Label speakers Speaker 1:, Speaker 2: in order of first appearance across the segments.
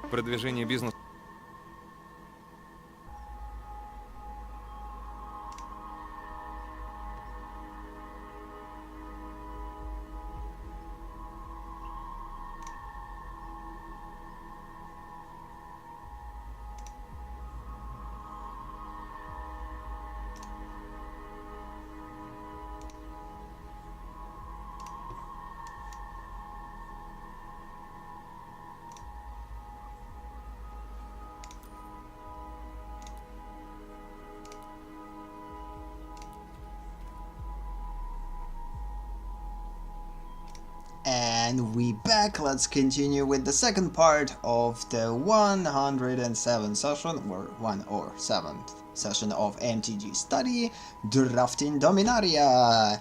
Speaker 1: Продвижение бизнеса.
Speaker 2: And we back. Let's continue with the second part of the 107th session, or 107th session of MTG Study, Drafting Dominaria.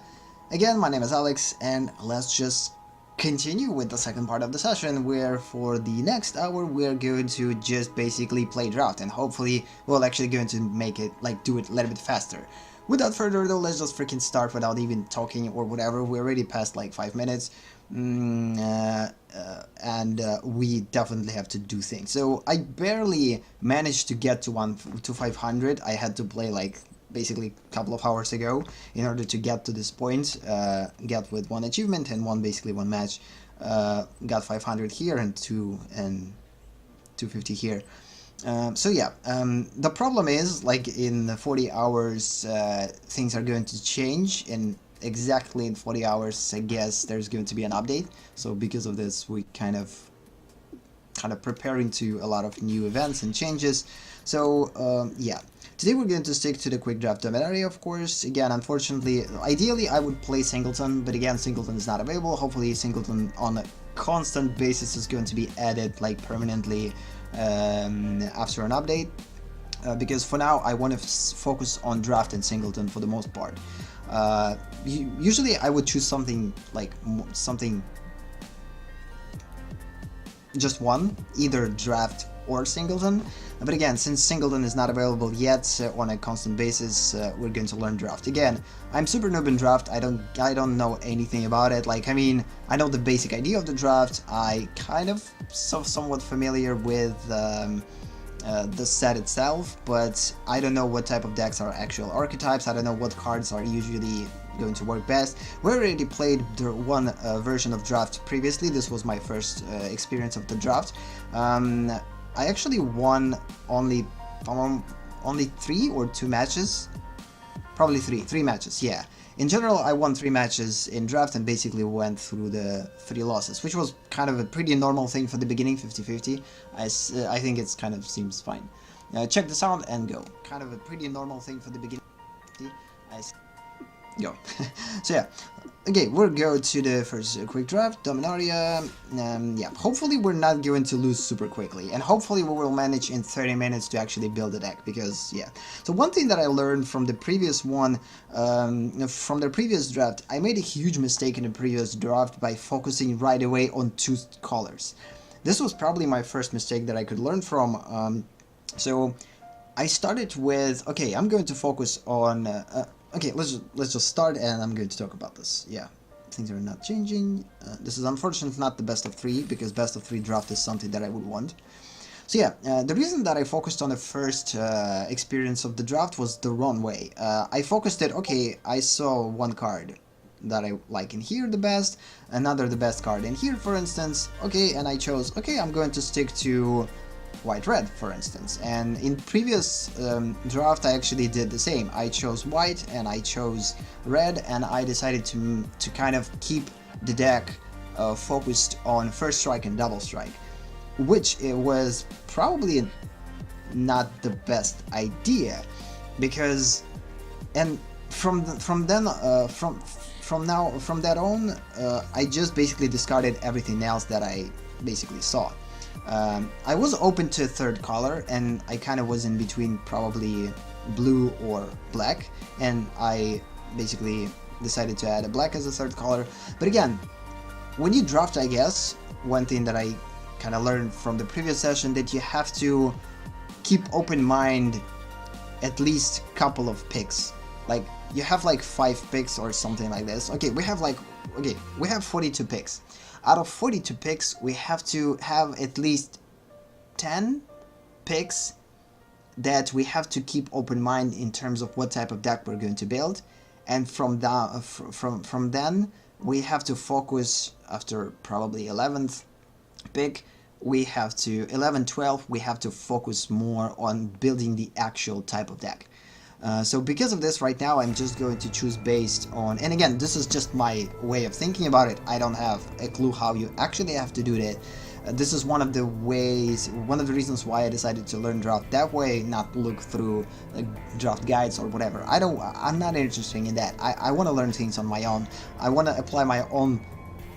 Speaker 2: Again, my name is Alex, and let's just continue with the second part of the session, where for the next hour we're going to just basically play draft, and hopefully we're actually going to make it, like, do it a little bit faster. Without further ado, let's just freaking start without even talking or whatever. We're already past like 5 minutes. And we definitely have to do things. So I barely managed to get to 500. I had to play like basically a couple of hours ago in order to get to this point. Get with one achievement and one match. Got 500 here and 250 here. So yeah, the problem is, like, in 40 hours things are going to change, and exactly in 40 hours I guess there's going to be an update. So because of this we kind of preparing to a lot of new events and changes. So yeah, today we're going to stick to the quick draft Dominaria, of course. Again, unfortunately, ideally I would play Singleton, but again, Singleton is not available. Hopefully Singleton on a constant basis is going to be added, like, permanently after an update, because for now I want to focus on draft and Singleton for the most part. Usually I would choose something like just one, either draft or Singleton, but again, since Singleton is not available yet on a constant basis, we're going to learn draft. Again, I'm super noob in draft. I don't know anything about it. Like, I mean, I know the basic idea of the draft. I kind of somewhat familiar with the set itself, but I don't know what type of decks are actual archetypes. I don't know what cards are usually going to work best. We already played the one version of draft previously. This was my first experience of the draft. I actually won only 3 or 2 matches. Probably three matches, yeah. In general, I won 3 matches in draft and basically went through the 3 losses, which was kind of a pretty normal thing for the beginning, 50-50. I think it's kind of seems fine. Check the sound and go. Kind of a pretty normal thing for the beginning. Go. So yeah, okay, we'll go to the first quick draft, Dominaria. Yeah, hopefully we're not going to lose super quickly, and hopefully we will manage in 30 minutes to actually build a deck, because yeah. So one thing that I learned from the previous one, from the previous draft, I made a huge mistake in the previous draft by focusing right away on 2 colors. This was probably my first mistake that I could learn from. So I started with, okay, I'm going to focus on okay, let's just start, and I'm going to talk about this. Yeah, things are not changing. This is unfortunately not the best of 3, because best of 3 draft is something that I would want. So yeah, the reason that I focused on the first experience of the draft was the wrong way. I focused it, okay, I saw one card that I like in here the best, another the best card in here, for instance, okay, and I chose, okay, I'm going to stick to white-red, for instance. And in previous draft I actually did the same. I chose white and I chose red, and I decided to kind of keep the deck focused on first strike and double strike, which it was probably not the best idea, because, and from that on, I just basically discarded everything else that I basically saw. I was open to a third color, and I kind of was in between probably blue or black, and I basically decided to add a black as a third color. But again, when you draft, I guess, one thing that I kind of learned from the previous session, that you have to keep open mind at least couple of picks. Like, you have like 5 picks or something like this. Okay, we have 42 picks. Out of 42 picks, we have to have at least 10 picks that we have to keep open mind in terms of what type of deck we're going to build, and from then we have to focus after probably 11th pick. We have to 11, 12. We have to focus more on building the actual type of deck. So because of this, right now I'm just going to choose based on, and again, this is just my way of thinking about it. I don't have a clue how you actually have to do that. This is one of the reasons why I decided to learn draft that way, not look through like draft guides or whatever. I'm not interested in that. I want to learn things on my own. I want to apply my own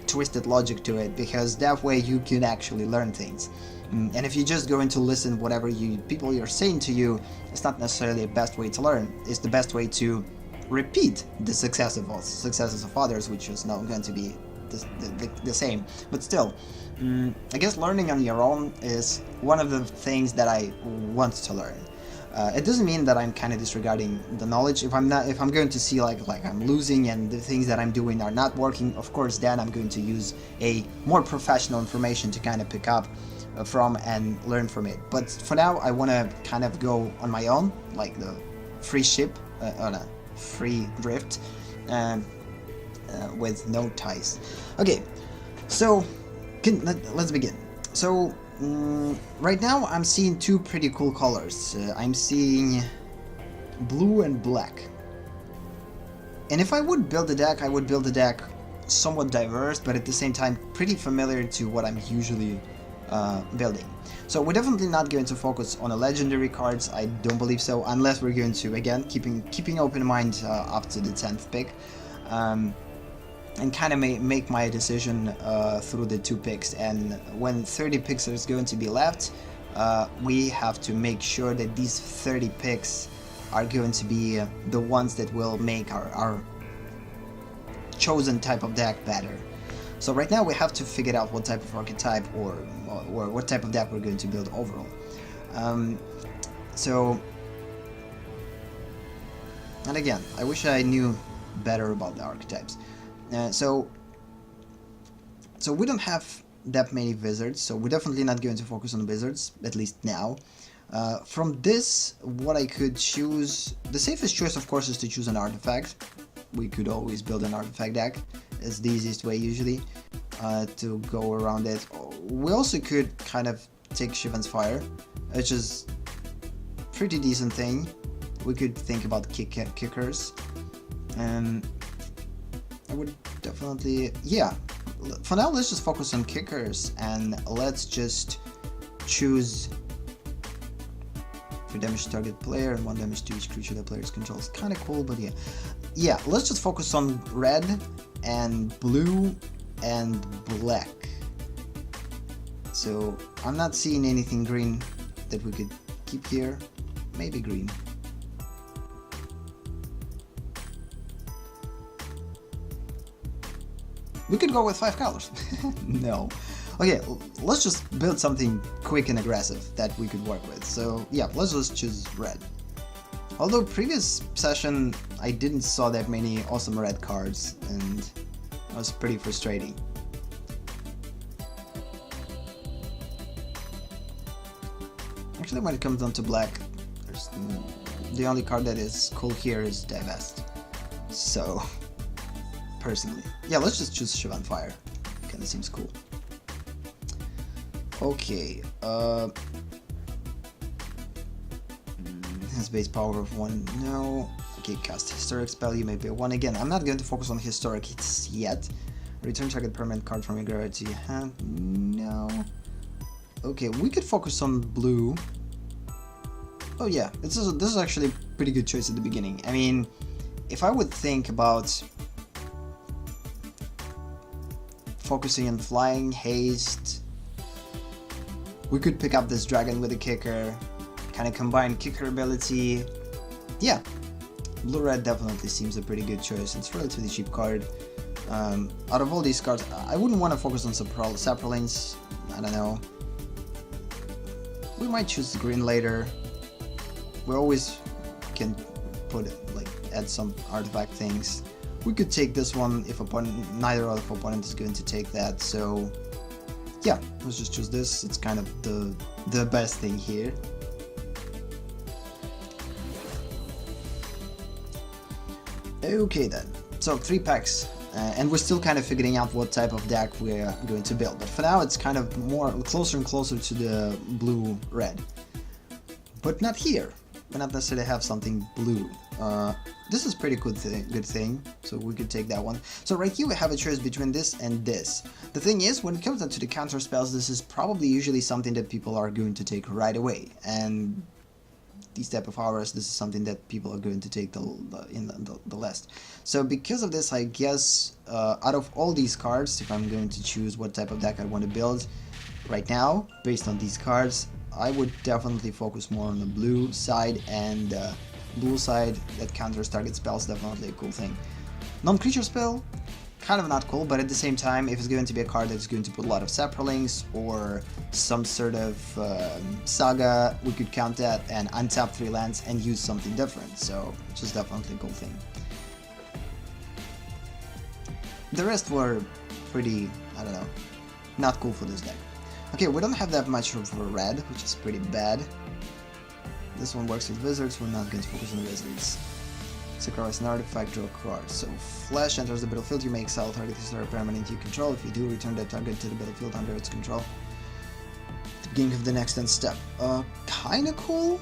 Speaker 2: twisted logic to it, because that way you can actually learn things. And if you just go in to listen whatever people are saying to you, it's not necessarily the best way to learn. It's the best way to repeat the successes of others, which is not going to be the same. But still, I guess learning on your own is one of the things that I want to learn. It doesn't mean that I'm kind of disregarding the knowledge. If I'm going to see like I'm losing and the things that I'm doing are not working, of course then I'm going to use a more professional information to kind of pick up from and learn from it. But for now I want to kind of go on my own, like the free ship on a free drift, with no ties. Okay, so let's begin. So right now I'm seeing two pretty cool colors. I'm seeing blue and black. And if I would build a deck, I would build a deck somewhat diverse, but at the same time pretty familiar to what I'm usually building. So we're definitely not going to focus on the legendary cards. I don't believe so, unless we're going to, again, keeping open mind up to the 10th pick. And kind of make my decision through the 2 picks. And when 30 picks is going to be left, we have to make sure that these 30 picks are going to be the ones that will make our chosen type of deck better. So right now we have to figure out what type of archetype or what type of deck we're going to build overall. And again, I wish I knew better about the archetypes. So we don't have that many wizards, so we're definitely not going to focus on wizards, at least now. From this, what I could choose, the safest choice of course is to choose an artifact. We could always build an artifact deck. It's the easiest way usually to go around it. We also could kind of take Shivan's Fire, which is a pretty decent thing. We could think about kickers. And I would definitely, yeah, for now let's just focus on kickers and let's just choose 3 damage to target player and 1 damage to each creature the player controls. Kind of cool, but yeah, let's just focus on red and blue and black. So I'm not seeing anything green that we could keep here. Maybe green. We could go with 5 colors. No. Okay, let's just build something quick and aggressive that we could work with. So yeah, let's just choose red. Although previous session I didn't saw that many awesome red cards and it was pretty frustrating. Actually, when it comes down to black, the only card that is cool here is Divest. So personally, yeah, let's just choose Shivan Fire. Kinda seems cool. Okay, has base power of 1, no. Okay, cast Historic spell, you may pay 1 again. I'm not going to focus on Historic hits yet. Return target permanent card from your graveyard to your hand, no. Okay, we could focus on blue. Oh yeah, this is actually a pretty good choice at the beginning. I mean, if I would think about focusing on flying, haste, we could pick up this dragon with a kicker, kind of combine kicker ability. Yeah, blue-red definitely seems a pretty good choice. It's a relatively cheap card. Out of all these cards, I wouldn't want to focus on Saprolines. I don't know. We might choose green later. We always can put it, like, add some artifact things. We could take this one if neither of opponent is going to take that, so yeah, let's just choose this. It's kind of the best thing here. Okay then, so 3 packs, and we're still kind of figuring out what type of deck we're going to build, but for now it's kind of more closer and closer to the blue-red. But not here, we not necessarily have something blue. This is pretty good thing, so we could take that one. So right here we have a choice between this and this. The thing is, when it comes down to the counter spells, this is probably usually something that people are going to take right away, and these type of hours, this is something that people are going to take the last. So because of this, I guess out of all these cards, if I'm going to choose what type of deck I want to build right now, based on these cards, I would definitely focus more on the blue side, and blue side that counters target spells, definitely a cool thing. Non-creature spell, kind of not cool, but at the same time, if it's going to be a card that's going to put a lot of saplings or some sort of saga, we could count that and untap 3 lands and use something different, so which is definitely a cool thing. The rest were pretty, I don't know, not cool for this deck. Okay, we don't have that much of a red, which is pretty bad. This one works with wizards, we're not going to focus on the wizards. Sacrifice an artifact, draw a card. So, Flash enters the battlefield, you may exile target historic permanent you control. If you do, return that target to the battlefield under its control. The beginning of the next end step. Kinda cool,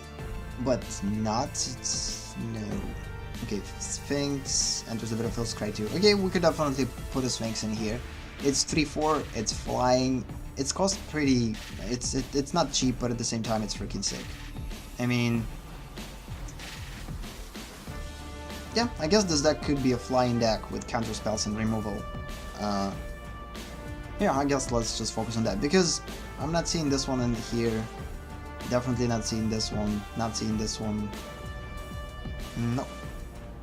Speaker 2: but not. It's no. Okay, Sphinx enters the battlefield, scry 2. Okay, we could definitely put a Sphinx in here. It's 3/4, it's flying. It's cost pretty. It's not cheap, but at the same time, it's freaking sick. I mean, yeah, I guess this deck could be a flying deck with counter spells and removal. Yeah, I guess let's just focus on that, because I'm not seeing this one in here. Definitely not seeing this one. Not seeing this one. No.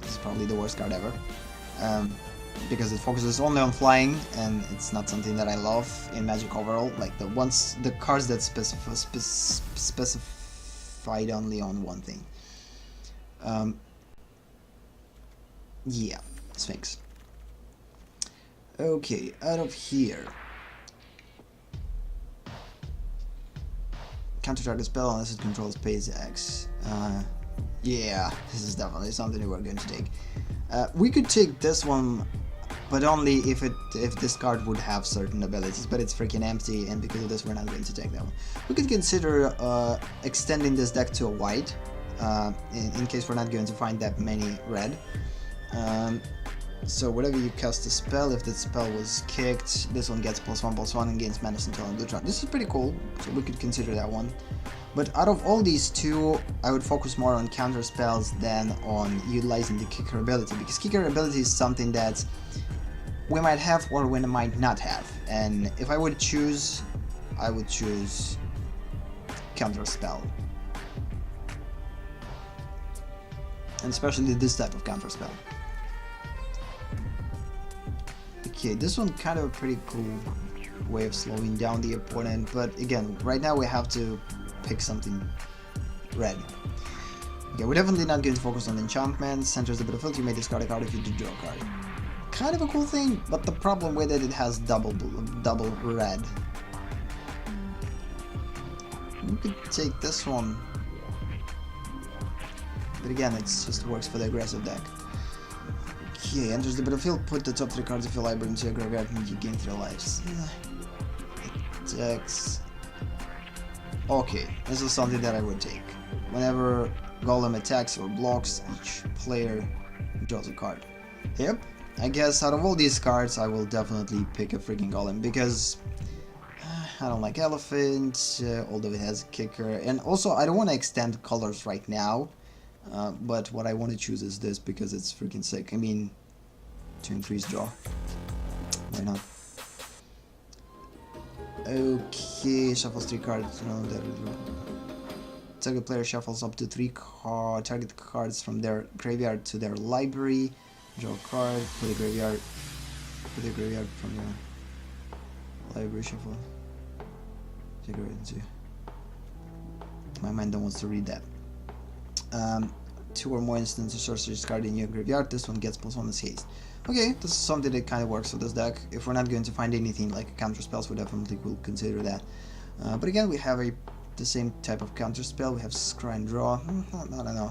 Speaker 2: This is probably the worst card ever. Because it focuses only on flying, and it's not something that I love in Magic overall. Like the cards that specified only on one thing. Yeah, Sphinx. Okay, out of here. Counter target spell unless it controls pays X. Yeah, this is definitely something we're going to take. We could take this one, but only if this card would have certain abilities, but it's freaking empty, and because of this we're not going to take that one. We could consider extending this deck to a white, in case we're not going to find that many red. So whenever you cast a spell, if that spell was kicked, this one gets +1/+1 and gains mana until end of turn. This is pretty cool, so we could consider that one. But out of all these two, I would focus more on counter spells than on utilizing the kicker ability, because kicker ability is something that we might have or we might not have. And if I would choose, I would choose counter spell. And especially this type of counter spell. Okay, this one kind of a pretty cool way of slowing down the opponent, but again, right now we have to pick something red. Okay, we're definitely not going to focus on enchantments. Enters the battlefield, you may discard a card if you do draw a card. Kind of a cool thing, but the problem with it has double red. We could take this one, but again, it just works for the aggressive deck. Okay, enters the battlefield, put the top 3 cards of your library into your graveyard and you gain 3 lives. Attacks. Okay, this is something that I would take. Whenever Golem attacks or blocks, each player draws a card. Yep, I guess out of all these cards, I will definitely pick a freaking Golem, because I don't like Elephant, although it has a kicker, and also I don't want to extend colors right now. But what I want to choose is this because it's freaking sick. I mean, to increase draw. Why not? Okay, shuffles 3 cards. No, target player shuffles up to 3 target cards from their graveyard to their library. Draw a card. Put a graveyard from your library shuffle. Take it into. My mind don't wants to read that. 2 or more instances of sorcery discarded in your graveyard. This one gets +1 as haste. Okay, this is something that kind of works for this deck. If we're not going to find anything like counter spells, we definitely will consider that. But again, we have the same type of counter spell. We have Scry and Draw.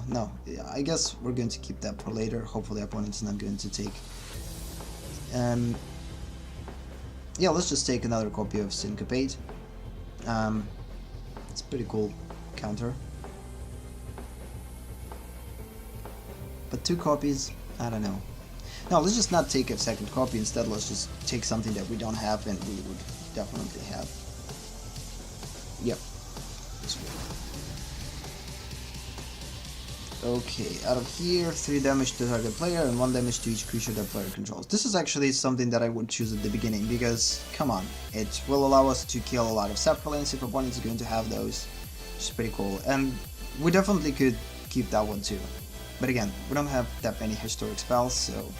Speaker 2: No. I guess we're going to keep that for later. Hopefully, opponent's not going to take. Yeah, let's just take another copy of Syncopate. It's a pretty cool counter. But 2 copies, I don't know. No, let's just not take a second copy. Instead, let's just take something that we don't have and we would definitely have. Yep. This one. Okay, out of here, 3 damage to target player and 1 damage to each creature that player controls. This is actually something that I would choose at the beginning because, come on, it will allow us to kill a lot of Zeppelins if opponents are going to have those, which is pretty cool. And we definitely could keep that one too. But again, we don't have that many historic spells, so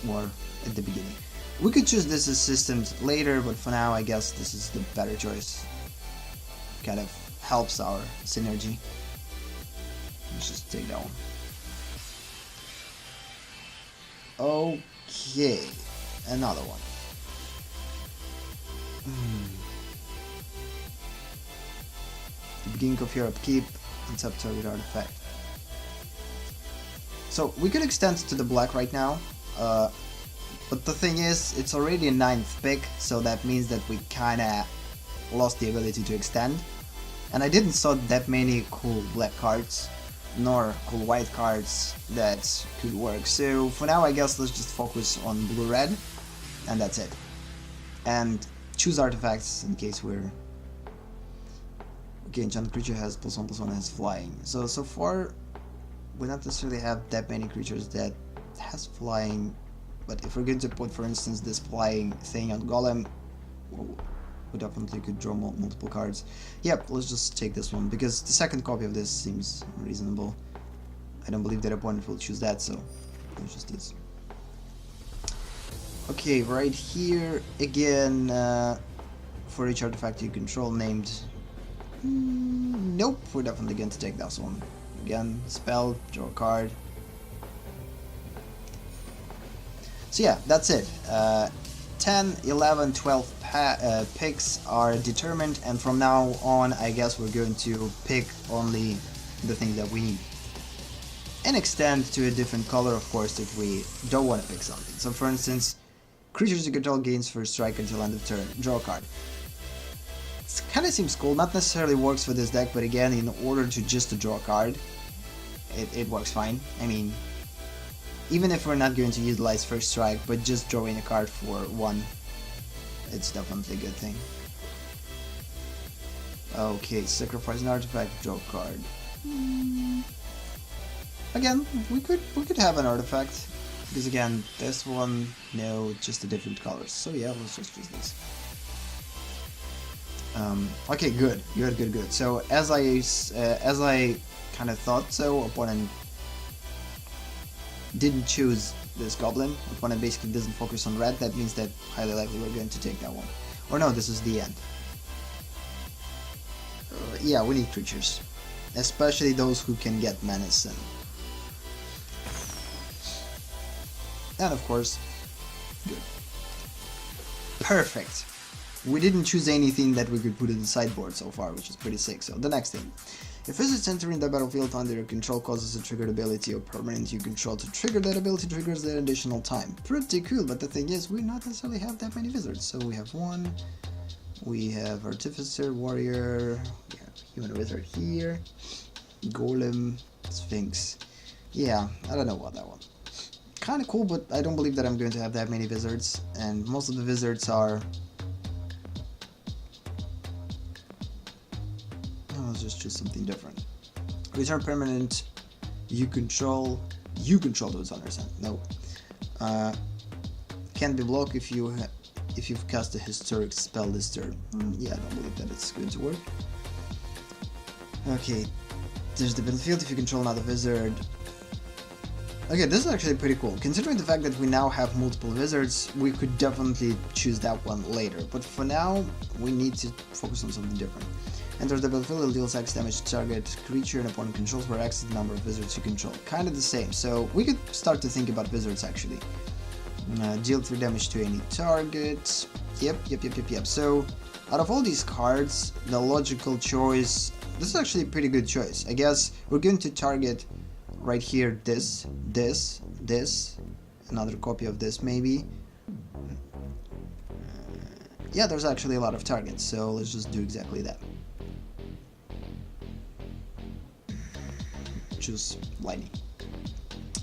Speaker 2: more at the beginning. We could choose this as systems later, but for now I guess this is the better choice. Kind of helps our synergy. Let's just take that one. Okay, another one. The beginning of your upkeep, untap target artifact. So we could extend to the black right now, but the thing is, it's already a 9th pick, so that means that we kinda lost the ability to extend. And I didn't saw that many cool black cards, nor cool white cards that could work. So for now, I guess let's just focus on blue-red, and that's it. And choose artifacts in case we're... Okay, enchanted creature has +1/+1 has flying. So far, we don't necessarily have that many creatures that has flying, but if we're going to put, for instance, this flying thing on Golem, we definitely could draw multiple cards. Yep, let's just take this one, because the second copy of this seems reasonable. I don't believe that opponent will choose that, so let's just this. Okay, right here, again, for each artifact you control named... Nope, we're definitely going to take this one. Again, spell, draw a card. So yeah, that's it. 10, 11, 12 picks are determined, and from now on I guess we're going to pick only the things that we need. And extend to a different color, of course, if we don't want to pick something. So for instance, creatures you control gains first strike until end of turn. Draw a card. It kind of seems cool, not necessarily works for this deck, but again, in order to just to draw a card, it works fine. I mean, even if we're not going to utilize first strike, but just drawing a card for 1, it's definitely a good thing. Okay, sacrifice an artifact, draw a card. Again, we could have an artifact, because again, this one, no, just a different colors. So yeah, let's just use this. Okay, good. So as I kind of thought, so opponent didn't choose this goblin. Opponent basically doesn't focus on red. That means that highly likely we're going to take that one. Or no, this is the end. Yeah, we need creatures, especially those who can get menace and of course, good. Perfect. We didn't choose anything that we could put in the sideboard so far, which is pretty sick. So the next thing. If visits entering the battlefield under your control causes a triggered ability or permanent you control to trigger, that ability triggers that additional time. Pretty cool, but the thing is, we not necessarily have that many wizards. So we have 1, we have Artificer, Warrior, we have Human Wizard here, Golem, Sphinx. Yeah, I don't know about that one. Kinda cool, but I don't believe that I'm going to have that many wizards, and most of the wizards are... Let's just choose something different. Return permanent you control to its owner's hand. No. Can't be blocked if you've cast a historic spell this turn. Yeah, I don't believe that it's going to work. Okay. There's the battlefield. If you control another wizard, Okay, this is actually pretty cool. Considering the fact that we now have multiple wizards, we could definitely choose that one later. But for now, we need to focus on something different. Enters the battlefield, deals X damage to target creature and opponent controls, where X is the number of wizards you control. Kind of the same, so we could start to think about wizards actually. Deal 3 damage to any target. Yep. So, out of all these cards, the logical choice... This is actually a pretty good choice. I guess we're going to target right here this, another copy of this maybe. Yeah, there's actually a lot of targets, so let's just do exactly that. Choose lightning.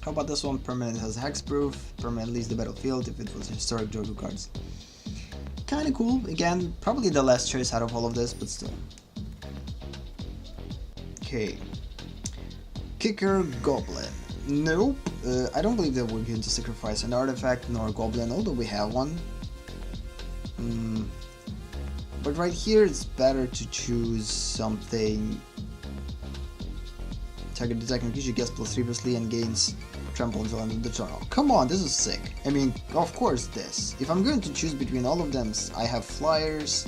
Speaker 2: How about this one? Permanent has hexproof, permanent leaves the battlefield if it was historic draw 2 cards. Kinda cool, again, probably the last choice out of all of this, but still. Okay. Kicker Goblin. Nope, I don't believe that we're going to sacrifice an artifact nor a goblin, although we have one. But right here it's better to choose something. Target attacking creature gets +3 previously and gains trample until end of the turn. Oh, come on, this is sick. I mean, of course this. If I'm going to choose between all of them, I have flyers,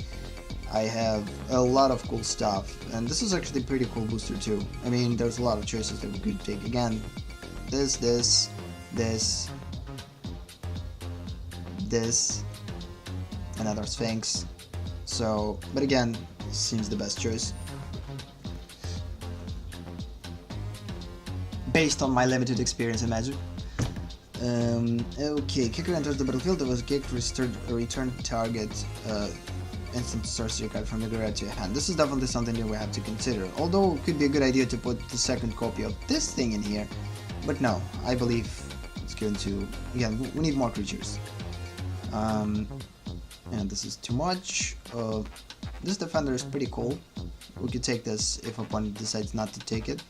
Speaker 2: I have a lot of cool stuff, and this is actually a pretty cool booster too. I mean, there's a lot of choices that we could take. Again, this, another Sphinx. So, but again, seems the best choice. Based on my limited experience in Magic. Okay, Kicker enters the battlefield. It was kicked, return target instant sorcery card from the graveyard to your hand. This is definitely something that we have to consider. Although it could be a good idea to put the second copy of this thing in here, but no, I believe it's going to. Again, we need more creatures. And this is too much. This defender is pretty cool. We could take this if opponent decides not to take it.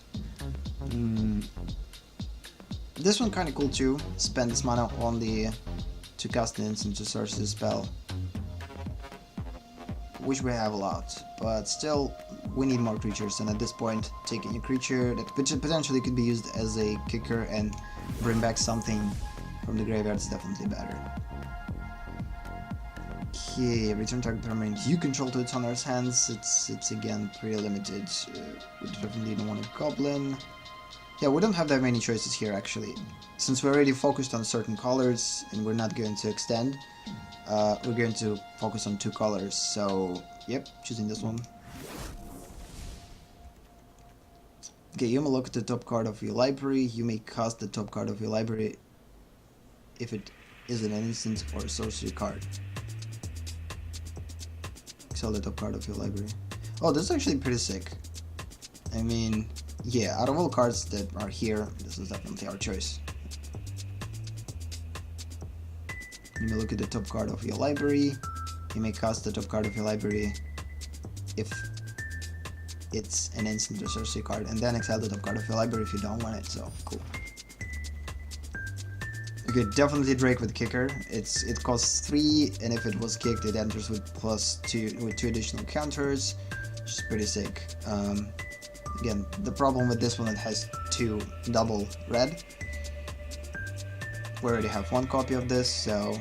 Speaker 2: This one kind of cool too. Spend this mana only to cast an instant to source this spell, which we have a lot, but still we need more creatures, and at this point taking a creature that potentially could be used as a kicker and bring back something from the graveyard is definitely better. Okay, return target permanent you control to its owner's hands. It's again pretty limited. We definitely don't want a goblin. Yeah, we don't have that many choices here actually. Since we're already focused on certain colors and we're not going to extend, we're going to focus on 2 colors. So, yep, choosing this one. Okay, you may look at the top card of your library. You may cast the top card of your library if it is an instant or a sorcery card. Exile the top card of your library. Oh, this is actually pretty sick. I mean, yeah, out of all cards that are here, this is definitely our choice. You may look at the top card of your library. You may cast the top card of your library if it's an instant or sorcery card, and then exile the top card of your library if you don't want it. So cool. Okay, definitely Drake with kicker. It costs 3, and if it was kicked, it enters with +2 with 2 additional counters, which is pretty sick. Again, the problem with this one, it has 2 double red. We already have 1 copy of this, so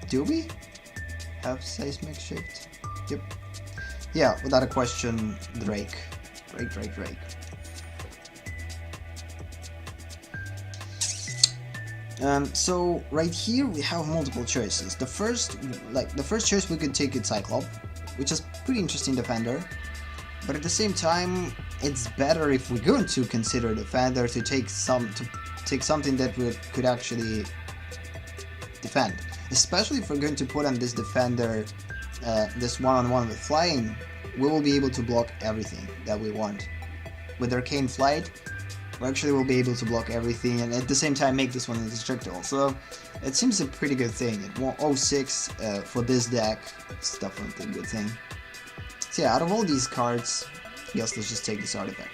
Speaker 2: do we have Seismic Shift? Yep. Yeah, without a question, Drake. Drake. So right here we have multiple choices. The first choice we could take is Cyclops, which is pretty interesting defender. But at the same time, it's better if we're going to consider defender to take something that we could actually defend. Especially if we're going to put on this defender, this one-on-one with flying, we will be able to block everything that we want. With Arcane Flight, we actually will be able to block everything and at the same time make this one indestructible. So it seems a pretty good thing. It won't 06 for this deck. It's definitely a good thing. So yeah, out of all these cards, I guess let's just take this artifact.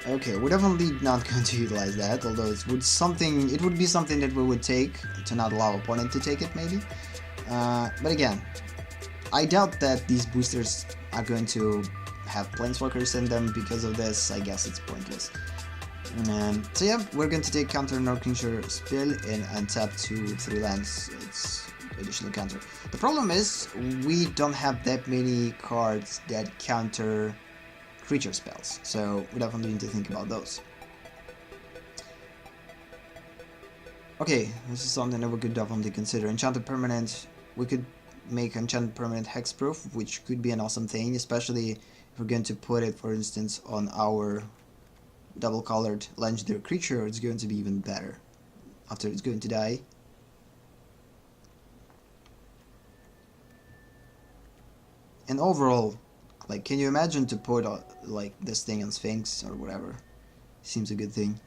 Speaker 2: Okay, we're definitely not going to utilize that, although it would be something that we would take to not allow opponent to take it maybe. But again, I doubt that these boosters are going to have planeswalkers in them. Because of this, I guess it's pointless. So yeah, we're going to take counter Nordkingshire Spill and untap 2-3 lands. It's additional counter. The problem is we don't have that many cards that counter creature spells, so we definitely need to think about those. Okay, this is something that we could definitely consider. Enchanted Permanent, we could make Enchanted Permanent hexproof, which could be an awesome thing, especially if we're going to put it, for instance, on our double-colored legendary creature. It's going to be even better after it's going to die. And overall, like, can you imagine to put like this thing on Sphinx or whatever? Seems a good thing.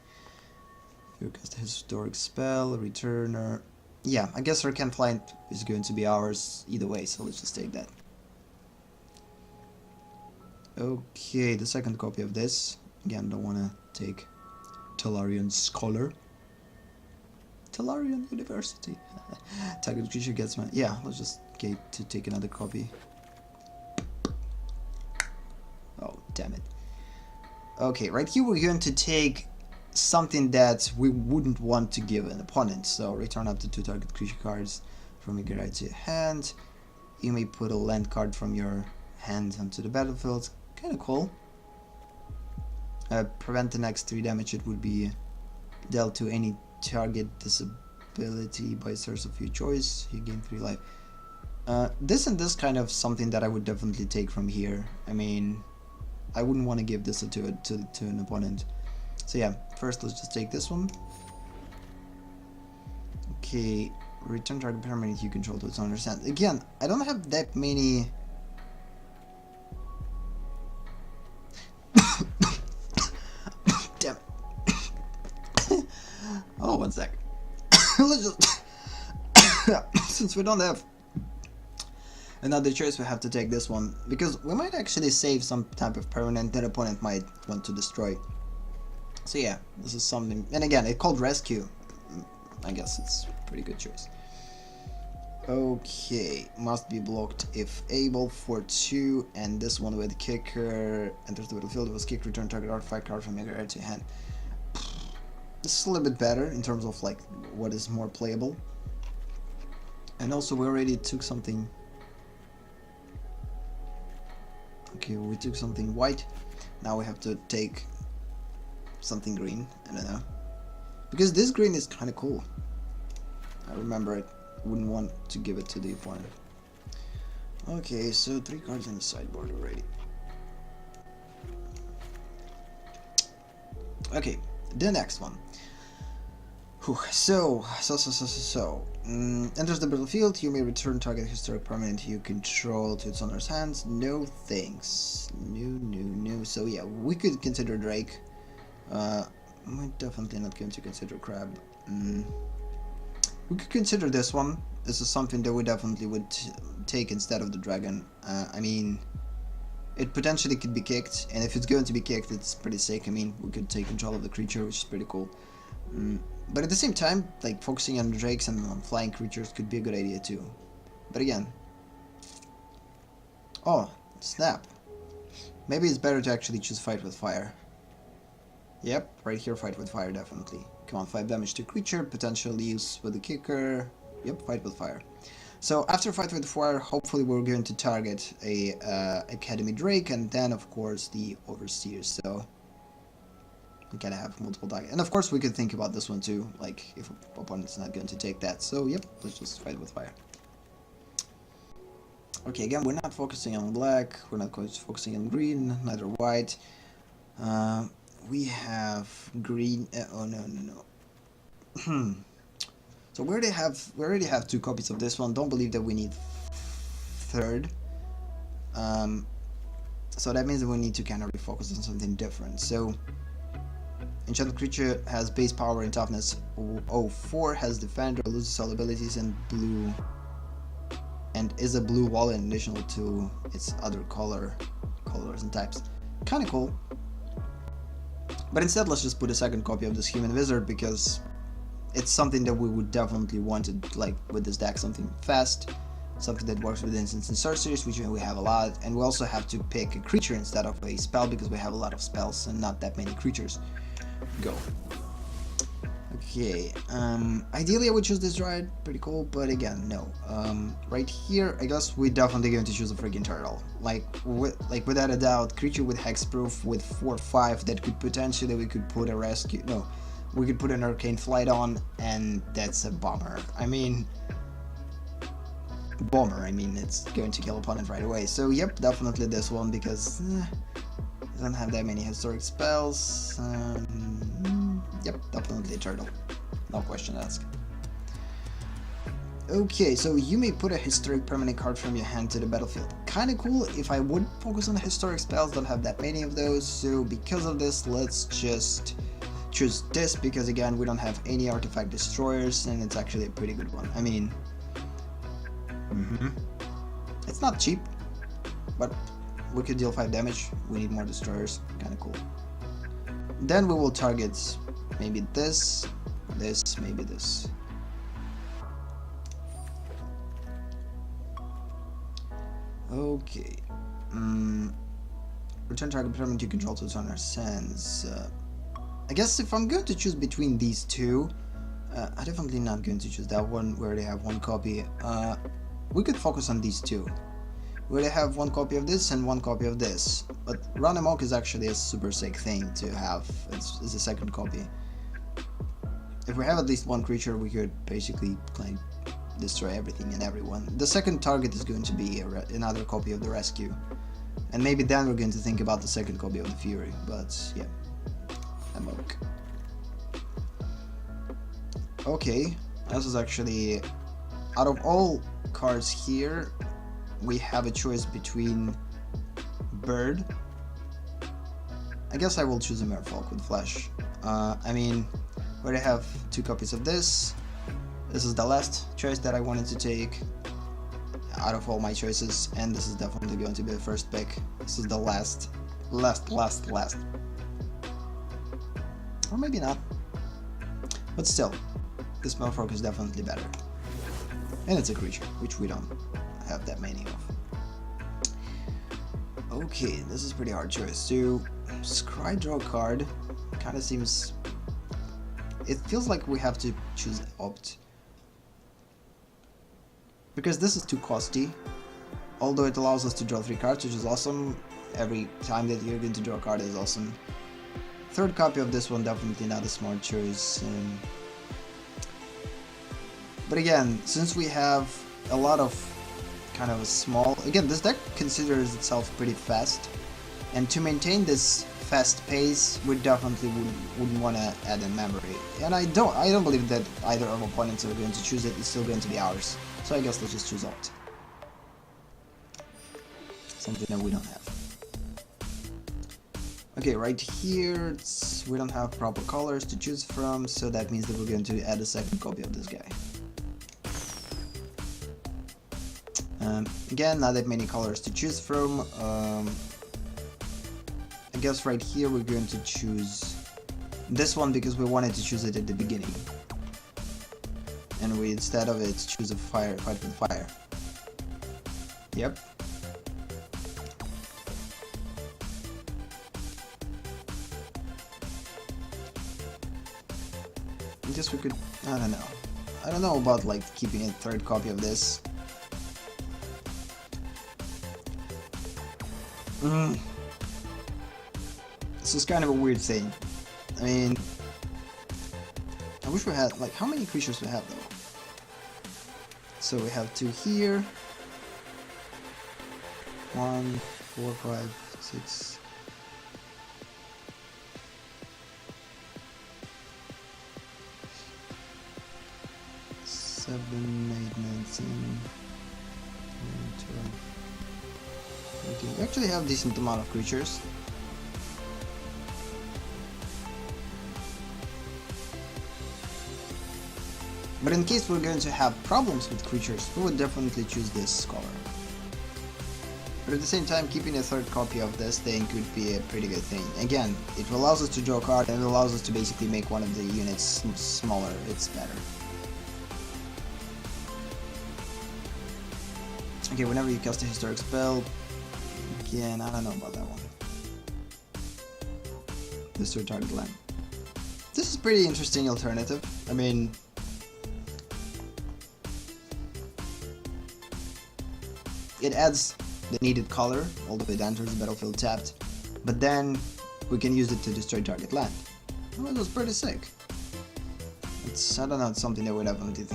Speaker 2: You cast a historic spell, returner. Yeah, I guess our Can't Fly is going to be ours either way, so let's just take that. Okay, the second copy of this. Again, don't want to take Tellarian Scholar. Tellarian University. Target creature gets my... Yeah, let's just get to take another copy. Oh, damn it. Okay, right here we're going to take something that we wouldn't want to give an opponent. So return up to 2 target creature cards from your graveyard to your hand. You may put a land card from your hand onto the battlefield. Kind of cool. Prevent the next 3 damage. It would be dealt to any target disability by source of your choice. You gain 3 life. This and this kind of something that I would definitely take from here. I mean, I wouldn't want to give this to an opponent. So yeah, first let's just take this one. Okay, return target permanent you control to its owner's hand. Again, I don't have that many... Damn it. Oh, 1 sec. Let's just... Since we don't have another choice, we have to take this one, because we might actually save some type of permanent that opponent might want to destroy. So yeah, this is something, and again, it's called Rescue. I guess it's a pretty good choice. Okay, must be blocked if able for 2, and this one with kicker enters the battlefield with kick, return target artifact card from your graveyard to your hand. This is a little bit better in terms of like what is more playable. And also we already took something. Okay, we took something white. Now we have to take something green. I don't know, because this green is kind of cool. I remember it. Wouldn't want to give it to the opponent. Okay, so 3 cards on the sideboard already. Okay, the next one. Whew. Enters the battlefield, you may return target historic permanent you control to its owner's hands. No thanks. No. So yeah, we could consider Drake. We're definitely not going to consider Crab. We could consider this one. This is something that we definitely would take instead of the dragon. I mean, it potentially could be kicked, and if it's going to be kicked, it's pretty sick. I mean, we could take control of the creature, which is pretty cool. But at the same time, like, focusing on drakes and on flying creatures could be a good idea too. But again... Oh, snap. Maybe it's better to actually choose Fight with Fire. Yep, right here, Fight with Fire, definitely. Come on, 5 damage to creature, potential use with the kicker. Yep, Fight with Fire. So after Fight with Fire, hopefully we're going to target a Academy Drake, and then of course the Overseer. So we gotta have multiple targets. And of course we could think about this one too, like if opponent's not going to take that. So yep, let's just Fight with Fire. Okay, again, we're not focusing on black, we're not focusing on green, neither white. We have green. Oh no. So we already have 2 copies of this one. Don't believe that we need 3rd. So that means that we need to kind of refocus on something different. So enchanted creature has base power and toughness 04, has defender, loses all abilities, and blue, and is a blue wallet additional to its other colors and types. Kind of cool. But instead, let's just put a 2nd copy of this Human Wizard, because it's something that we would definitely want to, like, with this deck, something fast, something that works with instants and sorceries, which we have a lot, and we also have to pick a creature instead of a spell, because we have a lot of spells and not that many creatures. go. Okay, ideally I would choose this Dryad, pretty cool, but again, no. Right here, I guess we're definitely going to choose a freaking turtle. Like without a doubt, creature with hexproof with 4/5 that could potentially, we could put a rescue, no, we could put an arcane flight on, and that's a bomber. I mean, it's going to kill opponent right away. So yep, definitely this one, because it doesn't have that many historic spells. Yep, definitely a turtle. No question asked. Okay, so you may put a historic permanent card from your hand to the battlefield. Kinda cool. If I would focus on the historic spells, don't have that many of those, so because of this, let's just choose this, because again, we don't have any artifact destroyers, and it's actually a pretty good one. I mean, it's not cheap, but we could deal 5 damage. We need more destroyers. Kinda cool. Then we will target maybe this, maybe this. Okay. Return target permanent you control to its owner's sands. I guess if I'm going to choose between these two, I'm definitely not going to choose that one. We already have one copy. We could focus on these two. We already have one copy of this and one copy of this. But Run Amok is actually a super sick thing to have. It's a second copy. If we have at least one creature, we could basically like destroy everything and everyone. The second target is going to be another copy of the Rescue. And maybe then we're going to think about the second copy of the Fury. But yeah, Amok. Okay, this is actually, out of all cards here, we have a choice between Bird. I guess I will choose a Merfolk with Flash. I mean, we already have 2 copies of this. This is the last choice that I wanted to take out of all my choices, and this is definitely going to be the first pick. This is the last. Or maybe not. But still, this Merfolk is definitely better. And it's a creature, which we don't have that many of. Okay, this is a pretty hard choice. So, scry draw card kind of seems... It feels like we have to choose Opt. Because this is too costly. Although it allows us to draw 3 cards, which is awesome. Every time that you're going to draw a card is awesome. Third copy of this one, definitely not a smart choice. But again, since we have a lot of kind of a small... Again, this deck considers itself pretty fast. And to maintain this fast pace, we definitely wouldn't want to add in memory. And I don't believe that either of opponents are going to choose it. It's still going to be ours. So I guess let's just choose Alt. Something that we don't have. Okay, right here, we don't have proper colors to choose from, so that means that we're going to add a second copy of this guy. Again, not that many colors to choose from. I guess right here we're going to choose this one because we wanted to choose it at the beginning. And we, instead of it, choose a fight with fire. Yep. I guess we could, I don't know. I don't know about like keeping a third copy of this. This is kind of a weird thing. I mean, I wish we had, like, how many creatures we have though? So we have 2 here. 1, 4, 5, 6. Seven, 8, 9, 10, 12. Okay, we actually have a decent amount of creatures. But in case we're going to have problems with creatures, we would definitely choose this color. But at the same time, keeping a third copy of this thing could be a pretty good thing. Again, it allows us to draw a card and it allows us to basically make one of the units smaller. It's better. Okay, whenever you cast a historic spell, again, I don't know about that one. Destroy target land. This is pretty interesting alternative. I mean, it adds the needed color, although it enters the battlefield tapped, but then we can use it to destroy target land. Oh, it was pretty sick. It's, I don't know, it's something that we definitely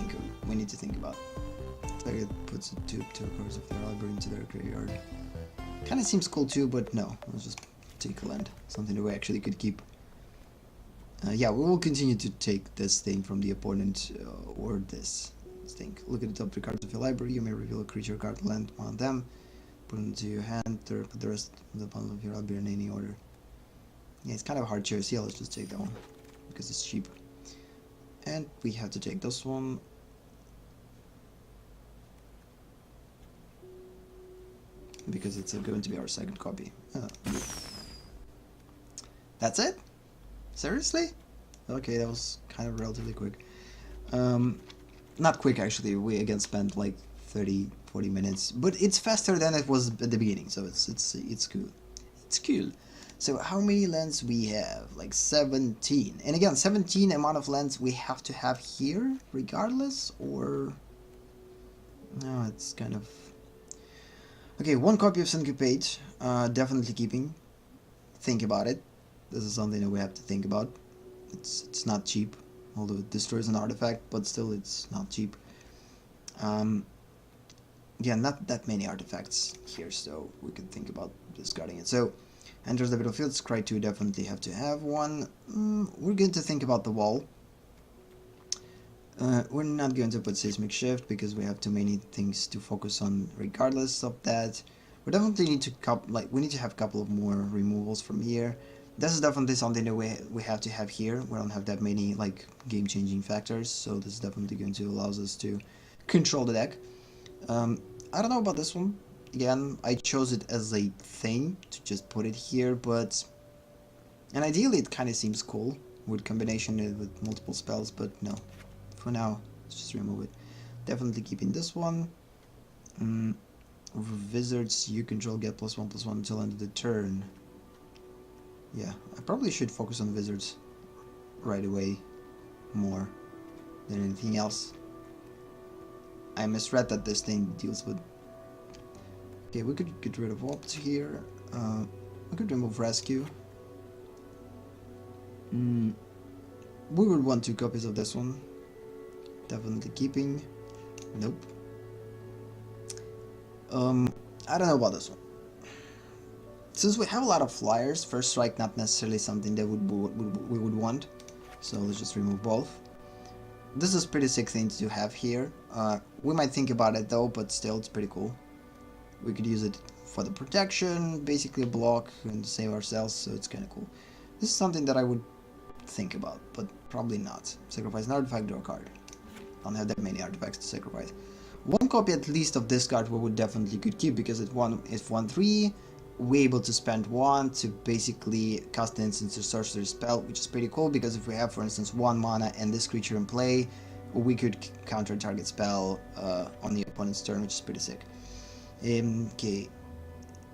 Speaker 2: we need to think about. Like it puts two cards of their library into their graveyard. Kinda seems cool too, but no, let's just take a land. Something that we actually could keep. Yeah, we will continue to take this thing from the opponent, or this thing. Look at the top 3 cards of your library. You may reveal a creature card, land one of them, put it into your hand, or put the rest of the bundle of your library in any order. Yeah, it's kind of a hard choice. Yeah, let's just take that one, because it's cheap. And we have to take this one. Because it's going to be our second copy. That's it? Seriously? Okay, that was kind of relatively quick. Not quick actually, we again spent like 30-40 minutes, but it's faster than it was at the beginning, so it's cool. It's cool. So how many lands we have? Like 17. And again, 17 amount of lands we have to have here regardless, or no, it's kind of okay. 1 copy of Syncopate, definitely keeping. Think about it. This is something that we have to think about. It's not cheap, although it destroys an artifact, but still it's not cheap. Yeah, not that many artifacts here, so we could think about discarding it. So, enters the battlefield, Scry 2 definitely have to have one. We're going to think about the wall. We're not going to put Seismic Shift because we have too many things to focus on regardless of that. We definitely need to we need to have a couple of more removals from here. This is definitely something that we have to have here. We don't have that many like game-changing factors, so this is definitely going to allow us to control the deck. I don't know about this one. Again, I chose it as a thing to just put it here, and ideally it kind of seems cool with combination with multiple spells, but no. For now, let's just remove it. Definitely keeping this one. Wizards you control get +1/+1 until end of the turn. Yeah, I probably should focus on wizards right away more than anything else. I misread that this thing deals with... Okay, we could get rid of Opt here. We could remove Rescue. We would want 2 copies of this one. Definitely keeping. Nope. I don't know about this one. Since we have a lot of flyers, First Strike not necessarily something that we would want. So let's just remove both. This is pretty sick thing to have here. We might think about it though, but still it's pretty cool. We could use it for the protection, basically block and save ourselves, so it's kind of cool. This is something that I would think about, but probably not. Sacrifice an artifact, draw a card. Don't have that many artifacts to sacrifice. 1 copy at least of this card we would definitely could keep, because if 1/3, we're able to spend 1 to basically cast an instant or sorcery spell, which is pretty cool, because if we have, for instance, 1 mana and this creature in play, we could counter target spell on the opponent's turn, which is pretty sick. Okay,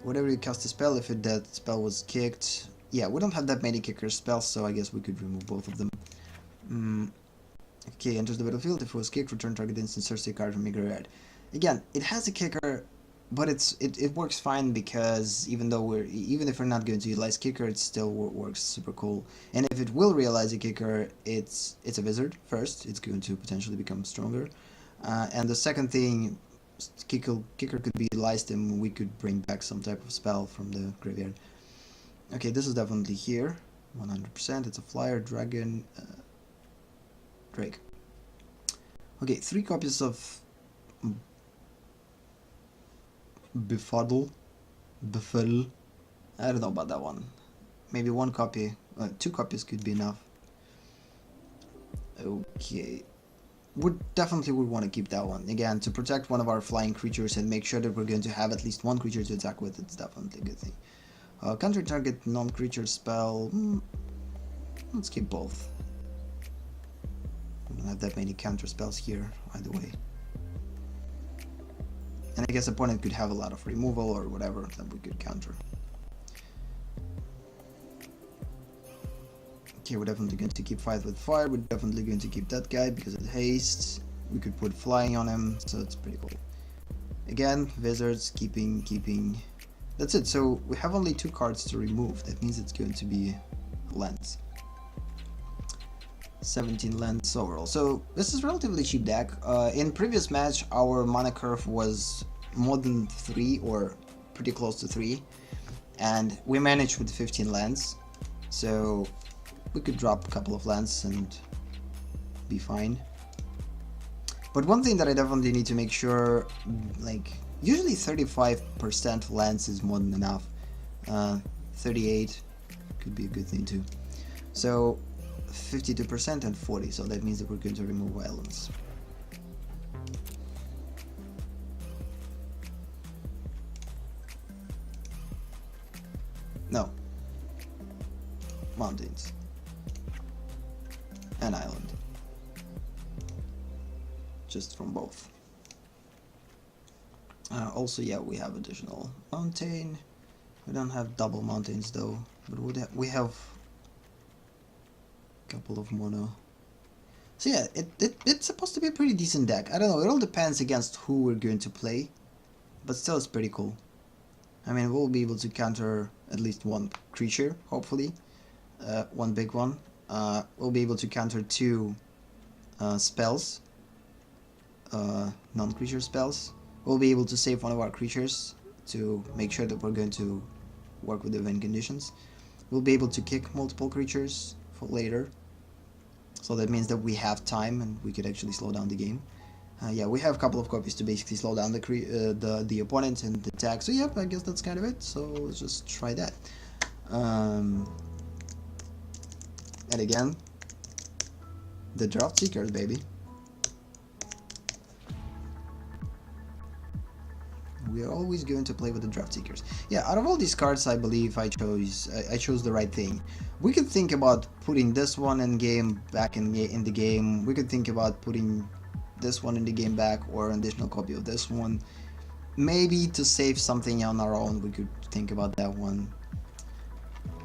Speaker 2: whatever you cast a spell, if that spell was kicked, yeah, we don't have that many kicker spells, so I guess we could remove both of them. Okay, enters the battlefield. If it was kicked, return target instant sorcery card from your graveyard. Again, it has a kicker, but it works fine, because even if we're not going to utilize kicker, it still works super cool. And if it will realize a kicker, it's a wizard first. It's going to potentially become stronger. And the second thing, kicker could be utilized, and we could bring back some type of spell from the graveyard. Okay, this is definitely here, 100%. It's a flyer, dragon, Drake. Okay, 3 copies of Befuddle. I don't know about that one. Maybe 1 copy, 2 copies could be enough. Okay, we definitely would want to keep that one. Again, to protect one of our flying creatures and make sure that we're going to have at least 1 creature to attack with, it's definitely a good thing. Counter target non-creature spell, let's keep both. We don't have that many counter spells here, either way. And I guess opponent could have a lot of removal or whatever that we could counter. Okay, we're definitely going to keep fight with fire. We're definitely going to keep that guy because it hastes. We could put flying on him, so it's pretty cool. Again, wizards, keeping. That's it. So we have only 2 cards to remove. That means it's going to be lands. 17 lands overall. So this is relatively cheap deck. In previous match, our mana curve was more than 3 or pretty close to 3, and we managed with 15 lands. So we could drop a couple of lands and be fine. But one thing that I definitely need to make sure, like, usually 35% lands is more than enough. 38 could be a good thing too. So 52% and 40, so that means that we're going to remove islands. No. Mountains. An island. Just from both. Also, yeah, we have additional mountain. We don't have double mountains though, but we have a couple of mono. So yeah, it's supposed to be a pretty decent deck. I don't know, it all depends against who we're going to play, but still it's pretty cool. I mean, we'll be able to counter at least 1 creature, hopefully. 1 big one. We'll be able to counter 2 spells. Non-creature spells. We'll be able to save one of our creatures to make sure that we're going to work with the win conditions. We'll be able to kick multiple creatures for later. So that means that we have time and we could actually slow down the game. Yeah, we have a couple of copies to basically slow down the opponent and the attack. So yeah, I guess that's kind of it. So let's just try that. And again, the Draft Seekers, baby. We are always going to play with the Draft Seekers. Yeah, out of all these cards, I believe I chose the right thing. We could think about putting this one in game back in the game. We could think about putting this one in the game back, or an additional copy of this one. Maybe to save something on our own, we could think about that one.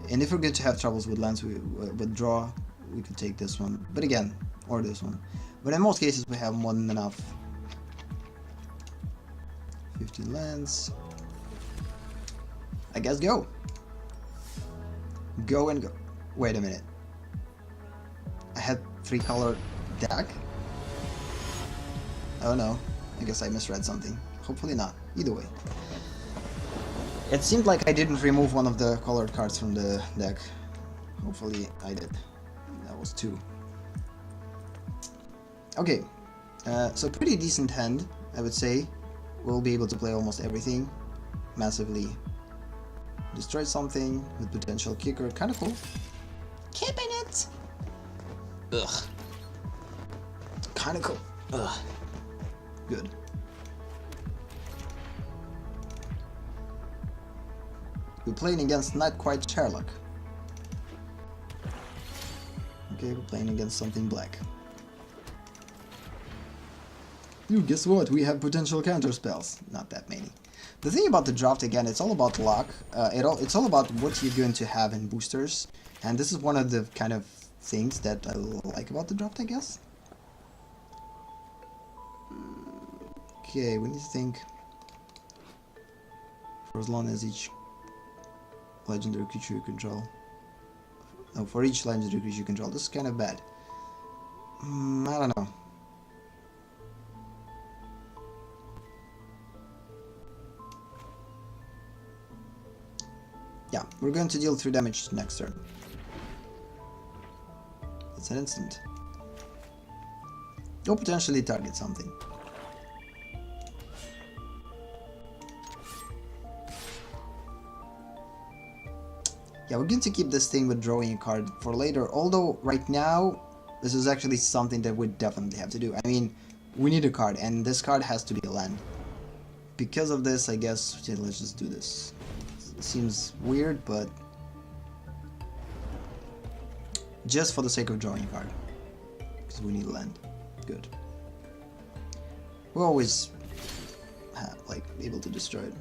Speaker 2: And if we're going to have troubles with lands, with draw, we could take this one. But again, or this one. But in most cases, we have more than enough. 15 lands. I guess go. Go and go. Wait a minute. I had 3-color deck? Oh no. I guess I misread something. Hopefully not. Either way. It seemed like I didn't remove one of the colored cards from the deck. Hopefully I did. That was 2. Okay. So pretty decent hand, I would say. We'll be able to play almost everything. Massively destroy something with potential kicker. Kinda cool. Keeping it! Ugh. Kinda cool. Ugh. Good. We're playing against not quite Sherlock. Okay, we're playing against something black. Dude, guess what? We have potential counter spells. Not that many. The thing about the draft, again, it's all about luck. It's all about what you're going to have in boosters. And this is one of the kind of things that I like about the draft, I guess. Okay, we need to think. For as long as each legendary creature you control. No, for each legendary creature you control. This is kind of bad. I don't know. Yeah, we're going to deal 3 damage next turn. It's an instant. Or potentially target something. Yeah, we're going to keep this thing with drawing a card for later, although right now, this is actually something that we definitely have to do. I mean, we need a card, and this card has to be a land. Because of this, I guess, yeah, let's just do this. It seems weird, but just for the sake of drawing a card. Because we need land. Good. We're always, like, able to destroy it.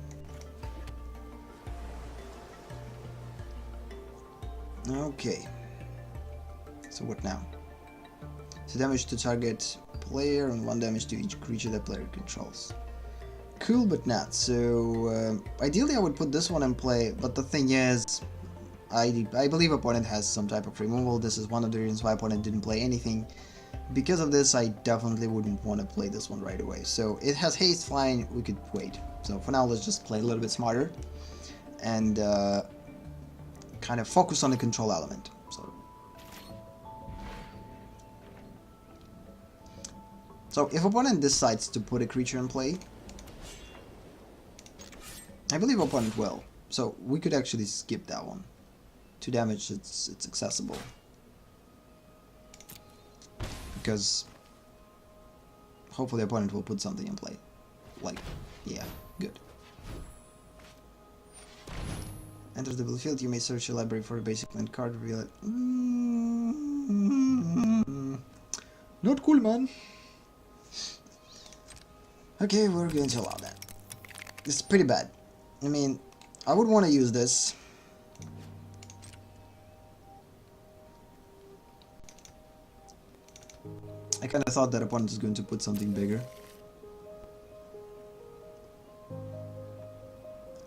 Speaker 2: Okay. So what now? 2 damage to target player and 1 damage to each creature that player controls. Cool, but not. So ideally I would put this one in play, but the thing is, I believe opponent has some type of removal. This is one of the reasons why opponent didn't play anything. Because of this, I definitely wouldn't want to play this one right away. So it has haste, flying, we could wait. So for now, let's just play a little bit smarter and kind of focus on the control element. So if opponent decides to put a creature in play, I believe opponent will. So we could actually skip that one. 2 damage, it's accessible. Because hopefully opponent will put something in play. Like, yeah, good. Enters the battlefield, you may search your library for a basic land card, reveal it. Not cool, man. Okay, we're going to allow that. It's pretty bad. I mean, I would want to use this. I kind of thought that opponent is going to put something bigger.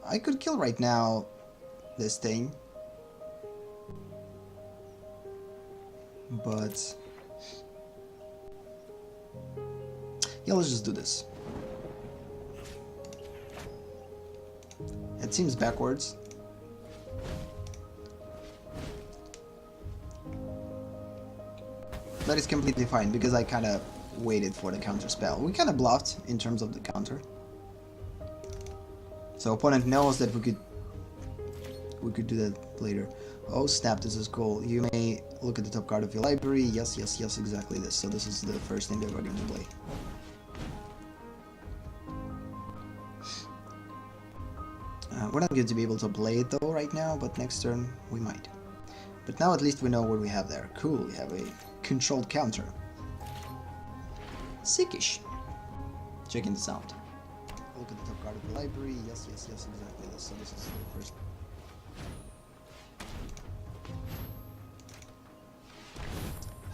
Speaker 2: I could kill right now this thing. But yeah, let's just do this. It seems backwards. But it's completely fine because I kind of waited for the counter spell. We kind of bluffed in terms of the counter. So opponent knows that we could do that later. Oh snap, this is cool. You may look at the top card of your library. Yes, yes, yes, exactly this. So this is the first thing that we're going to play. We're not going to be able to play it though right now, but next turn we might. But now at least we know what we have there. Cool, we have a controlled counter. Sickish. Checking this out. Look at the top card of the library. Yes, yes, yes, exactly this. So this is the first.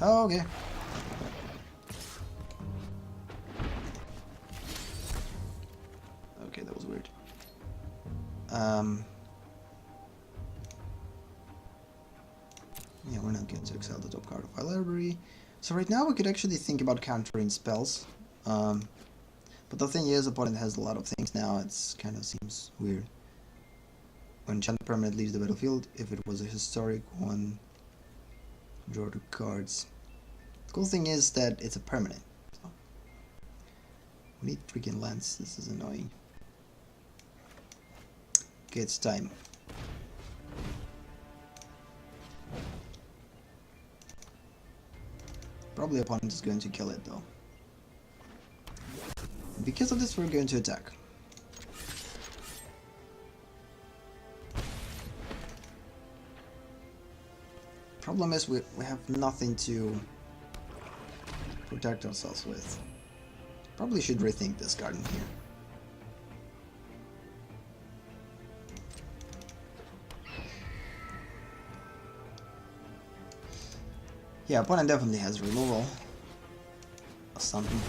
Speaker 2: Okay. Okay, that was weird. Yeah, we're not going to exile the top card of our library. So right now we could actually think about countering spells. But the thing is, opponent has a lot of things now. It's kind of seems weird. When enchanted permanent leaves the battlefield, if it was a historic one, draw 2 cards. The cool thing is that it's a permanent. So we need freaking lands. This is annoying. Okay, it's time. Probably opponent is going to kill it though. And because of this, we're going to attack. Problem is we have nothing to protect ourselves with. Probably should rethink this garden here. Yeah, opponent definitely has removal or something.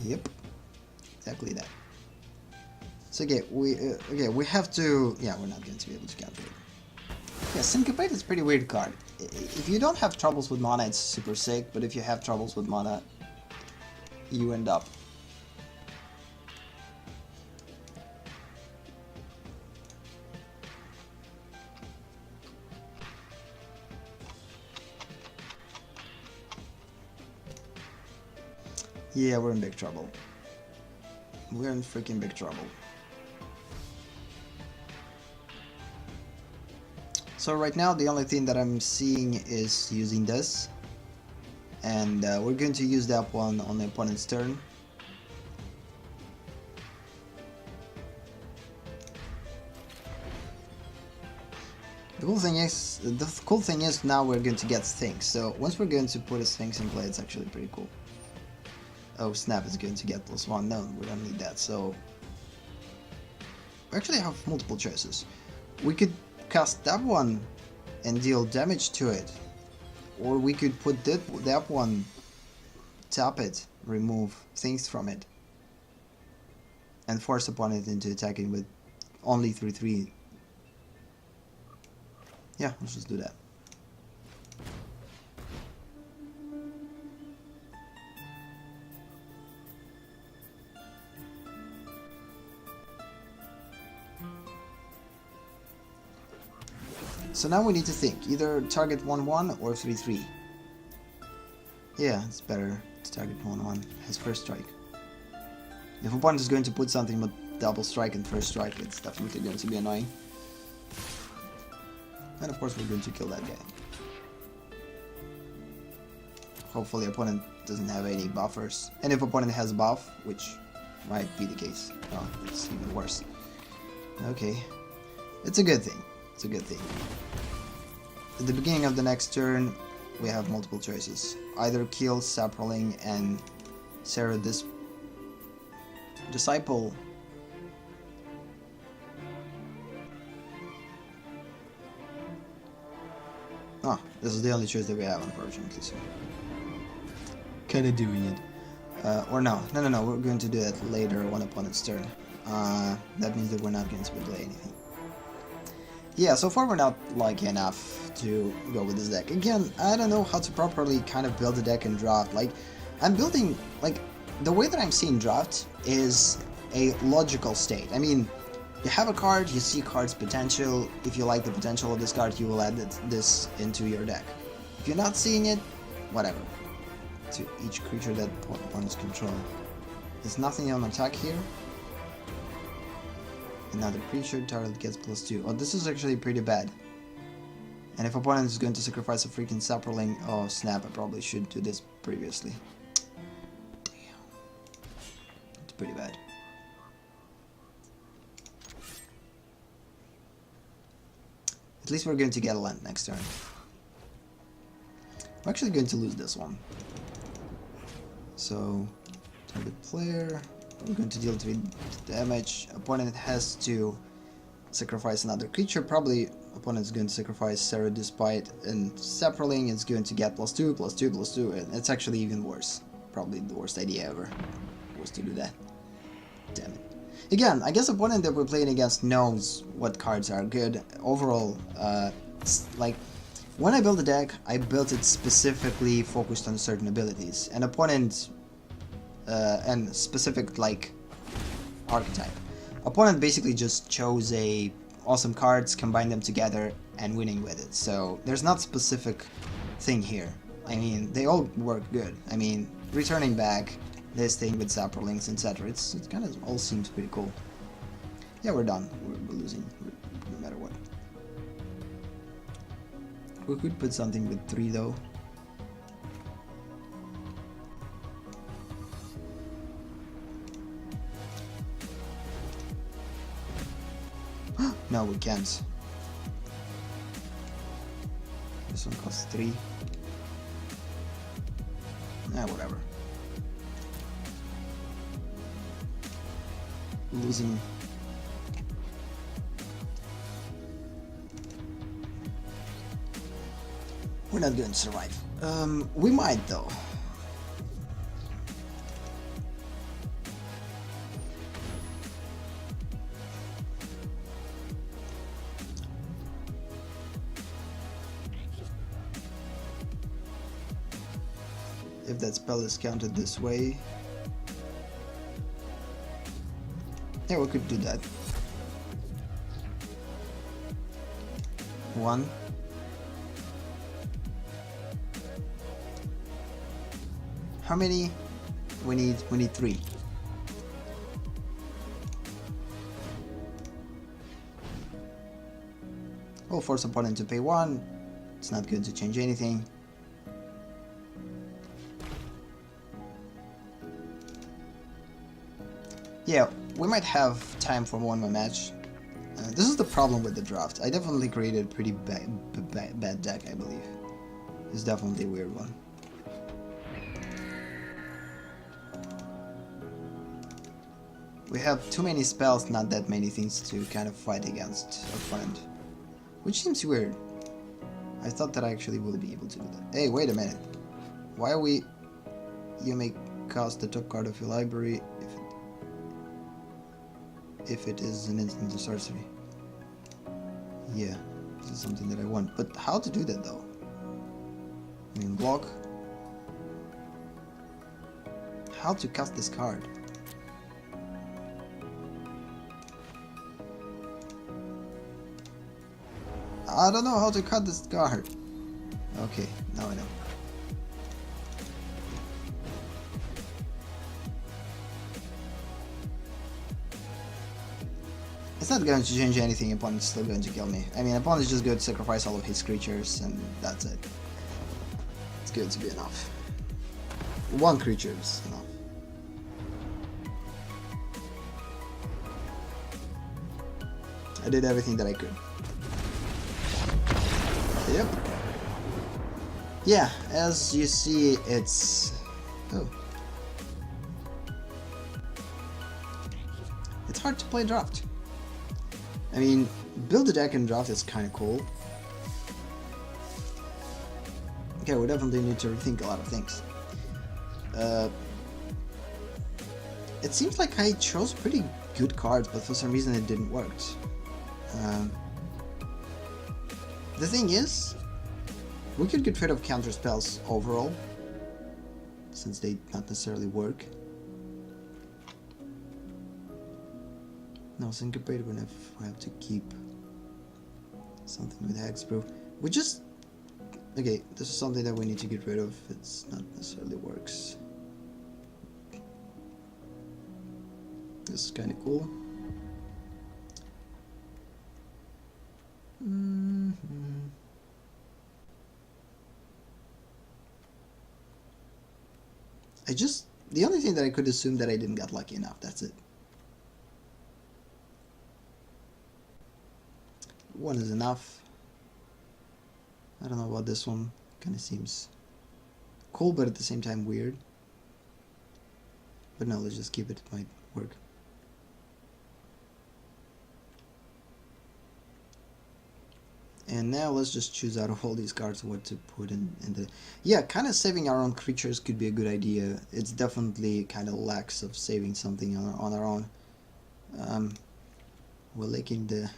Speaker 2: Yep, exactly that. So okay, we have to. Yeah, we're not going to be able to counter it. Yeah, Syncopate is a pretty weird card. If you don't have troubles with mana, it's super sick. But if you have troubles with mana, you end up. Yeah, we're in big trouble. We're in freaking big trouble. So right now the only thing that I'm seeing is using this. And we're going to use that one on the opponent's turn. The cool thing is now we're going to get Sphinx. So once we're going to put a Sphinx in play, it's actually pretty cool. Oh snap, it's going to get +1. No, we don't need that. So we actually have multiple choices. We could cast that one and deal damage to it. Or we could put that one, tap it, remove things from it, and force opponent into attacking with only 3/3. Yeah, let's just do that. So now we need to think, either target 1/1 or 3/3. Yeah, it's better to target 1/1, has first strike. If opponent is going to put something with double strike and first strike, it's definitely going to be annoying. And of course we're going to kill that guy. Hopefully opponent doesn't have any buffers. And if opponent has buff, which might be the case, oh, it's even worse. Okay, it's a good thing. It's a good thing. At the beginning of the next turn, we have multiple choices. Either kill Saproling and Sarah Disciple. Oh, this is the only choice that we have, unfortunately, so kinda doing it. Or no, we're going to do that later on opponent's turn. That means that we're not going to play anything. Yeah, so far we're not lucky enough to go with this deck. Again, I don't know how to properly kind of build a deck and draft. Like, I'm building, like, the way that I'm seeing draft is a logical state. I mean, you have a card, you see card's potential. If you like the potential of this card, you will add this into your deck. If you're not seeing it, whatever. To each creature that opponents control. There's nothing on attack here. Another creature, target gets +2. Oh, this is actually pretty bad. And if opponent is going to sacrifice a freaking Saproling, oh snap, I probably should do this previously. Damn. It's pretty bad. At least we're going to get a land next turn. I'm actually going to lose this one. So, target player. We're going to deal 3 damage. Opponent has to sacrifice another creature. Probably opponent is going to sacrifice Sarah Despite, and Saproling is going to get +2, +2, +2, and it's actually even worse. Probably the worst idea ever was to do that. Damn it. Again, I guess opponent that we're playing against knows what cards are good. Overall, like, when I build a deck, I built it specifically focused on certain abilities. And opponent and specific like archetype. Opponent basically just chose a awesome cards, combined them together, and winning with it. So there's not specific thing here. I mean, they all work good. I mean, returning back, this thing with Saprolings, etc. It kind of all seems pretty cool. Yeah, we're done. We're losing, no matter what. We could put something with 3 though. No, we can't. This one costs 3. Whatever. Losing. We're not going to survive. We might though. If that spell is counted this way. Yeah, we could do that. 1. How many? We need 3. We'll force opponent to pay 1. It's not going to change anything. Yeah, we might have time for one more match. This is the problem with the draft. I definitely created a pretty bad deck, I believe. It's definitely a weird one. We have too many spells, not that many things to kind of fight against opponent. which seems weird. I thought that I actually would be able to do that. Hey, wait a minute. Why are we... You may cast the top card of your library if it is an instant or sorcery. Yeah, this is something that I want. But how to do that though? I mean, block. How to cast this card? I don't know how to cut this card. Okay, now I know. It's not going to change anything, opponent's still going to kill me. I mean, opponent's just going to sacrifice all of his creatures and that's it. It's going to be enough. One creature is enough. I did everything that I could. Yep. Yeah, as you see, it's... Oh. It's hard to play draft. I mean, build a deck in draft is kind of cool. Okay, we definitely need to rethink a lot of things. It seems like I chose pretty good cards, but for some reason it didn't work. The thing is, we could get rid of counter spells overall, since they not necessarily work. No, syncopate when I have to keep something with hexproof. We just... Okay, this is something that we need to get rid of. It's not necessarily works. This is kind of cool. The only thing that I could assume that I didn't get lucky enough, that's it. One is enough. I don't know about this one, kind of seems cool but at the same time weird. But no, let's just keep it, it might work. And now let's just choose out of all these cards what to put in the... Yeah, kind of saving our own creatures could be a good idea. It's definitely kind of lacks of saving something on our own. We're lacking the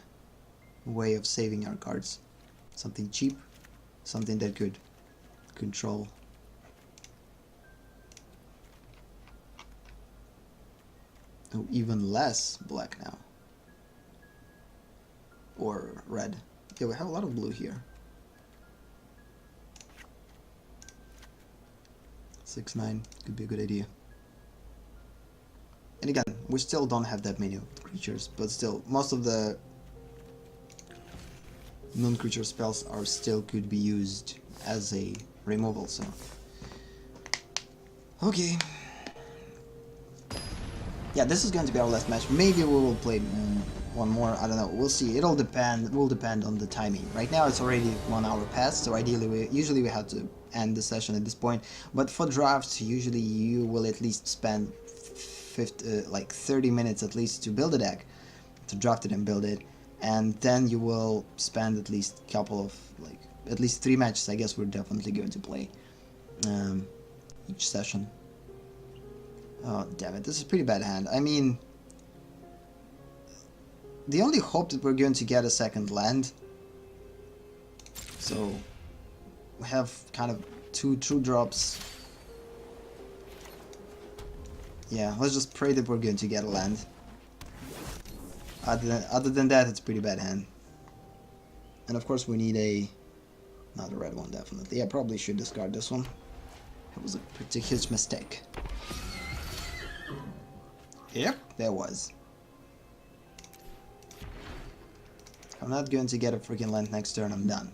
Speaker 2: way of saving our cards. Something cheap, something that could control. Oh, even less black now. Or red. Yeah, we have a lot of blue here. 6/9 could be a good idea. And again, we still don't have that many creatures, but still, most of the non-creature spells are still could be used as a removal, so... Okay. Yeah, this is going to be our last match. Maybe we will play one more, I don't know, we'll see. It'll depend, will depend on the timing. Right now it's already 1 hour past, so ideally usually we have to end the session at this point. But for drafts, usually you will at least spend 30 minutes at least to build a deck, to draft it and build it, and then you will spend at least a couple of, at least 3 matches, I guess we're definitely going to play each session. Oh, damn it, this is a pretty bad hand. I mean, the only hope that we're going to get a second land. So, we have kind of 2 true drops. Yeah, let's just pray that we're going to get a land. Other than that, it's a pretty bad hand. And of course we need not a red one, definitely. Yeah, probably should discard this one. It was a pretty huge mistake. Yep, there was. I'm not going to get a freaking land next turn, I'm done.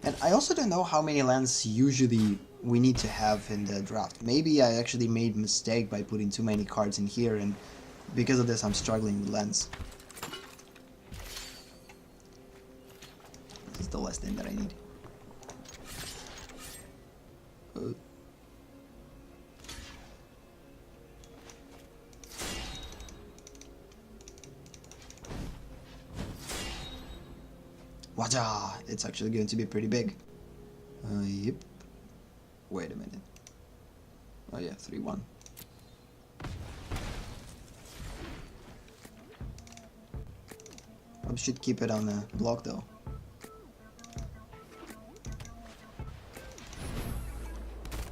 Speaker 2: And I also don't know how many lands usually we need to have in the draft. Maybe I actually made a mistake by putting too many cards in here, and because of this I'm struggling with lands. This is the last thing that I need. Waja! It's actually going to be pretty big. Yep. Wait a minute. Oh yeah, 3-1. I should keep it on a block though.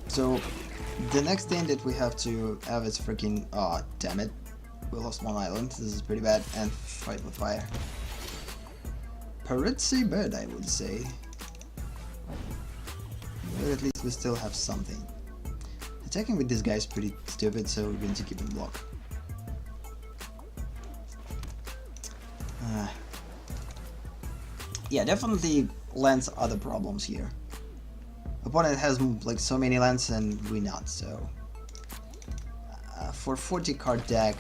Speaker 2: So the next thing that we have to have is freaking... oh, damn it. We lost one island. This is pretty bad. And fight with fire. Pretty bad, I would say. But at least we still have something. Attacking with this guy is pretty stupid, so we're going to keep him block. Yeah, definitely lands other problems here. Opponent has like so many lands and we not, so... for 40 card deck,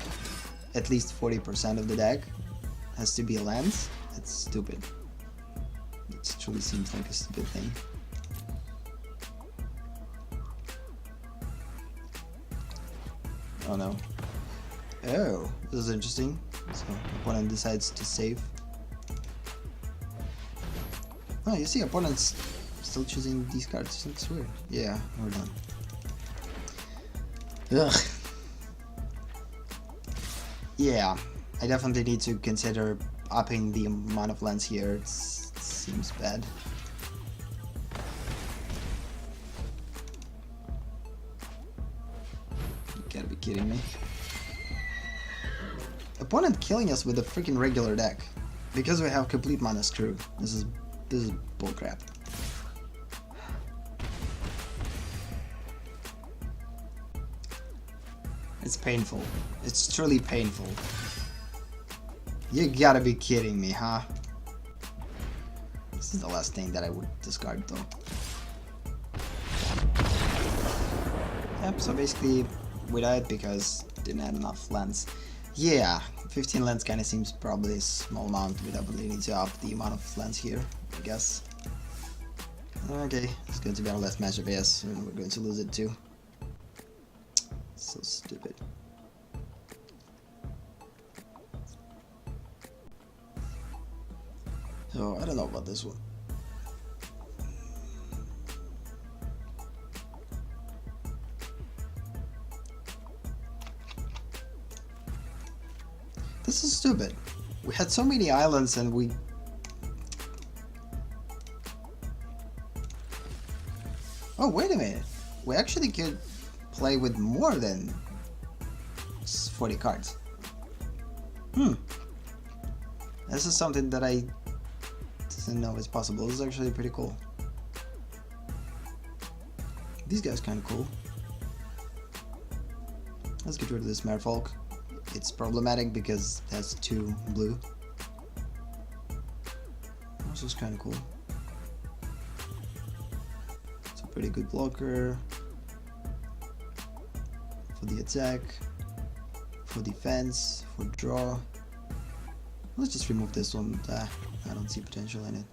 Speaker 2: at least 40% of the deck has to be lands. That's stupid. It truly seems like a stupid thing. Oh no. Oh, this is interesting. So opponent decides to save. Oh, you see, opponent's still choosing these cards. That's weird. Yeah, we're done. Ugh. Yeah, I definitely need to consider upping the amount of lands here. It seems bad. You gotta be kidding me. Opponent killing us with a freaking regular deck because we have complete mana screw. This is bullcrap. It's painful. It's truly painful. You gotta be kidding me, huh? This is the last thing that I would discard though. Yep, so basically we died because didn't have enough lands. Yeah, 15 lands kinda seems probably a small amount. We definitely need to up the amount of lands here, I guess. Okay, it's going to be our last matchup, yes, and we're going to lose it too. So stupid. So, I don't know about this one. This is stupid. We had so many islands and we... Oh, wait a minute. We actually could play with more than 40 cards. This is something that I didn't know is possible. This is actually pretty cool. These guys kind of cool. Let's get rid of this Merfolk. It's problematic because it has 2 blue. This is kind of cool. It's a pretty good blocker. For the attack, for defense, for draw. Let's just remove this one. I don't see potential in it.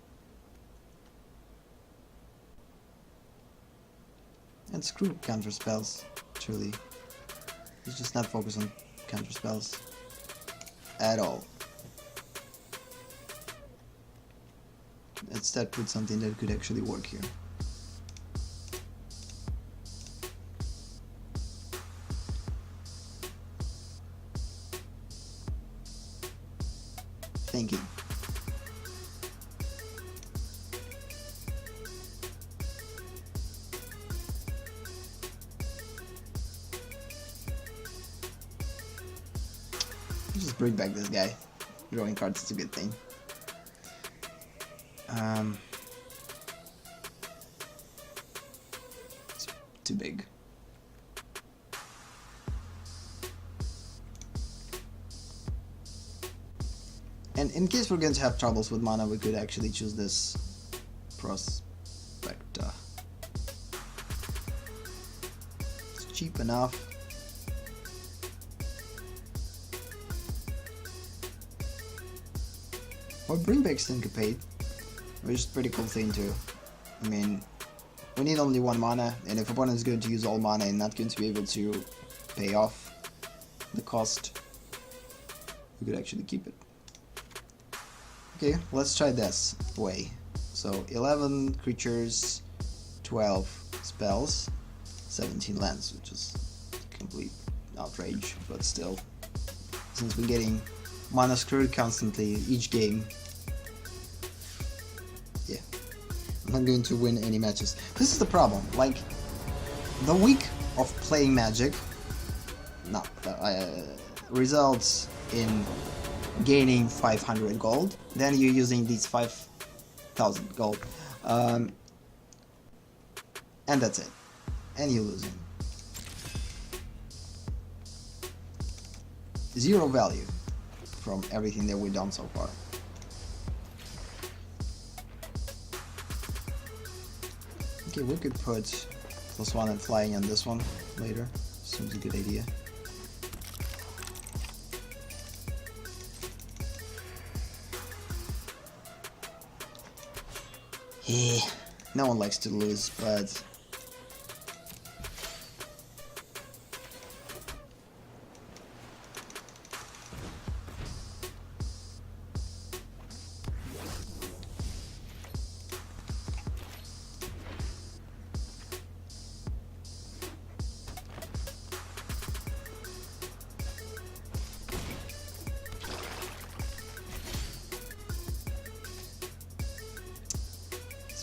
Speaker 2: And screw counter spells, truly. Let's just not focus on counter spells at all. Instead put something that could actually work here. Thinking. Just bring back this guy. Drawing cards is a good thing. It's too big. And in case we're going to have troubles with mana, we could actually choose this Prospector. It's cheap enough. Or bring back Syncopate, which is a pretty cool thing too. I mean, we need only 1 mana, and if opponent is going to use all mana and not going to be able to pay off the cost, we could actually keep it. Okay, let's try this way. So 11 creatures, 12 spells, 17 lands, which is complete outrage, but still. Since we're getting mana screwed constantly each game, yeah, I'm not going to win any matches. This is the problem, like, the week of playing Magic results in gaining 500 gold, then you're using these 5,000 gold, and that's it, and you're losing. Zero value from everything that we've done so far. Okay, we could put +1 and flying on this one later. Seems a good idea. Yeah, no one likes to lose, but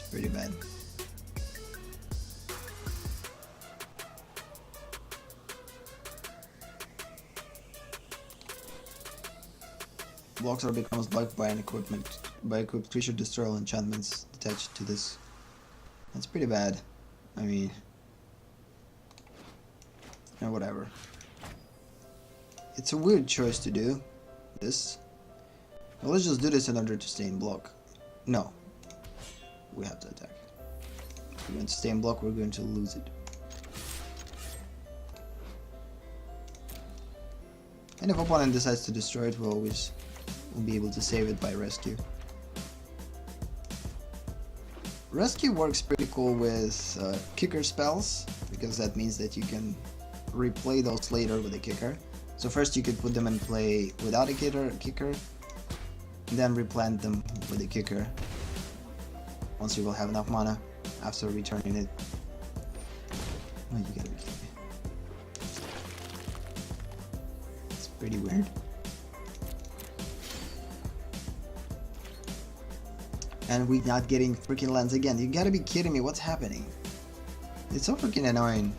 Speaker 2: pretty bad. Blocks are becomes blocked by an equipped creature, destroy all enchantments attached to this. That's pretty bad. I mean, whatever. It's a weird choice to do this. Well, let's just do this in order to stay in block. No. We have to attack. If we're going to stay in block, we're going to lose it. And if opponent decides to destroy it, we'll be able to save it by rescue. Rescue works pretty cool with kicker spells, because that means that you can replay those later with a kicker. So first you could put them in play without a kicker, then replant them with a kicker. Once you will have enough mana after returning it. Oh, you gotta be kidding me. It's pretty weird. And we're not getting freaking lands again. You gotta be kidding me, what's happening? It's so freaking annoying.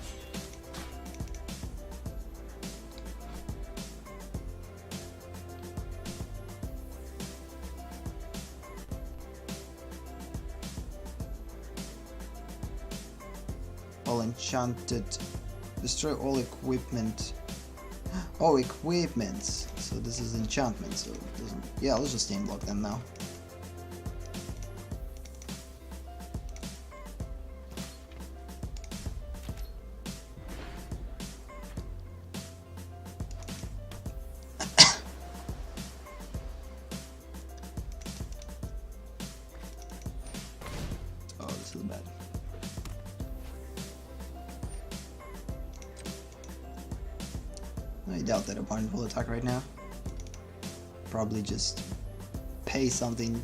Speaker 2: All enchanted, destroy all equipment. Oh, equipments. So this is enchantment, so it doesn't. Yeah, let's just stay in block them now. Oh, this is bad. I doubt that opponent will attack right now. Probably just pay something.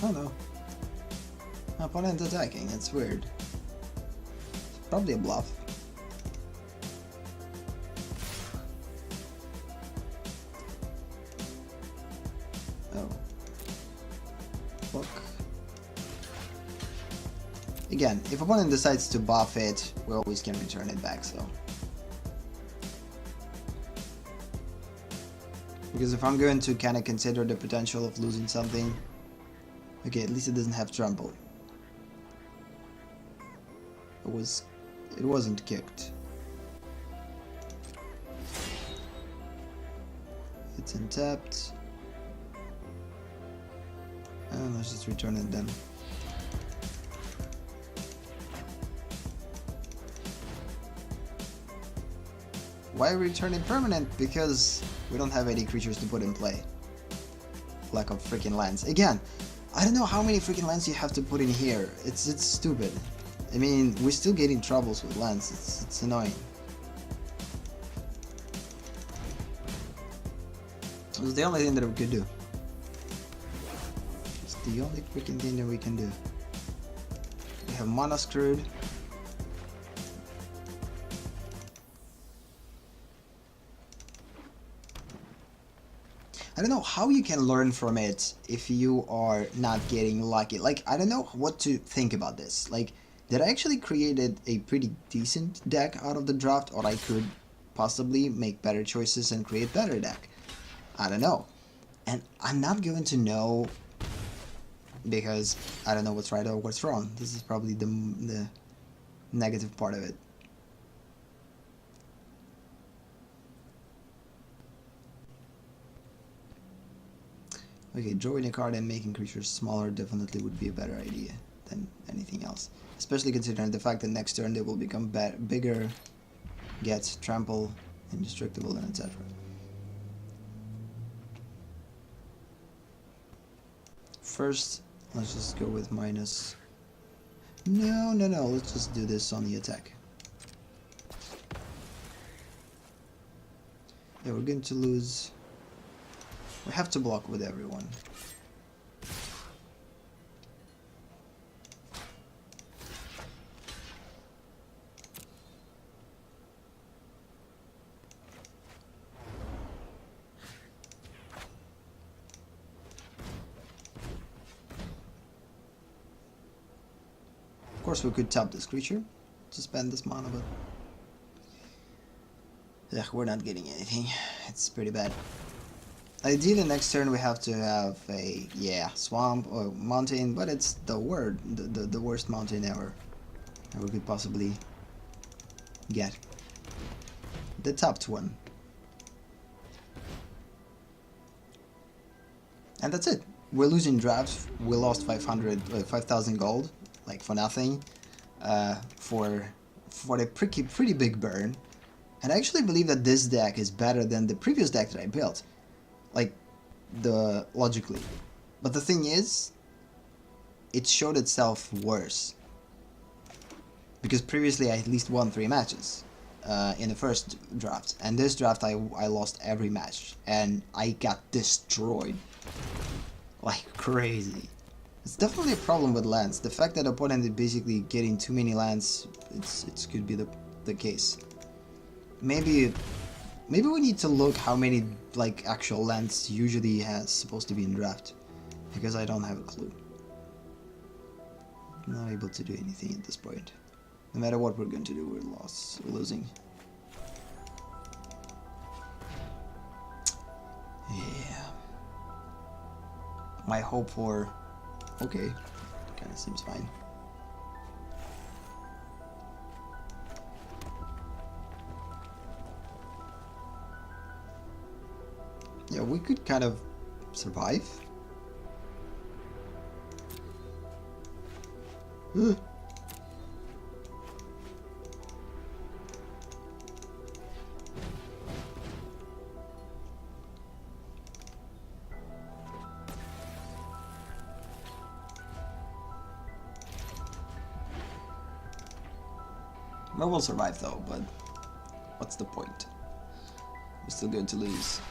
Speaker 2: Oh no. Opponent attacking, it's weird. It's probably a bluff. Oh. Look. Again, if opponent decides to buff it, we always can return it back, so. Because if I'm going to kind of consider the potential of losing something, okay, at least it doesn't have trample. It wasn't kicked. It's untapped. And let's just return it then. Why return it permanent? Because we don't have any creatures to put in play. Lack of freaking lands. Again, I don't know how many freaking lands you have to put in here. It's stupid. I mean, we're still getting troubles with lands. It's annoying. It's the only thing that we could do. It's the only freaking thing that we can do. We have mana screwed. I don't know how you can learn from it if you are not getting lucky. Like, I don't know what to think about this. Like, did I actually created a pretty decent deck out of the draft, or I could possibly make better choices and create better deck? I don't know. And I'm not going to know because I don't know what's right or what's wrong. This is probably the negative part of it. Okay, drawing a card and making creatures smaller definitely would be a better idea than anything else. Especially considering the fact that next turn they will become bigger, get trample, indestructible, and etc. First, let's just go with minus. No, let's just do this on the attack. Yeah, we're going to lose. We have to block with everyone. Of course, we could tap this creature to spend this mana, but ugh, we're not getting anything. It's pretty bad. Ideally, next turn we have to have a swamp or mountain, but it's the worst mountain ever that we could possibly get. The topped one, and that's it. We're losing drafts. We lost 5,000 gold, like for nothing, for a pretty big burn. And I actually believe that this deck is better than the previous deck that I built. Like, logically. But the thing is, it showed itself worse. Because previously I at least won 3 matches in the first draft. And this draft I lost every match. And I got destroyed. Like crazy. It's definitely a problem with lands. The fact that the opponent is basically getting too many lands, it could be the case. Maybe we need to look how many like actual lands usually has supposed to be in draft, because I don't have a clue. I'm not able to do anything at this point. No matter what we're going to do, we're losing. Yeah. My hope for okay, kind of seems fine. Yeah, we could kind of survive. Well, we'll survive though, but what's the point? We're still going to lose.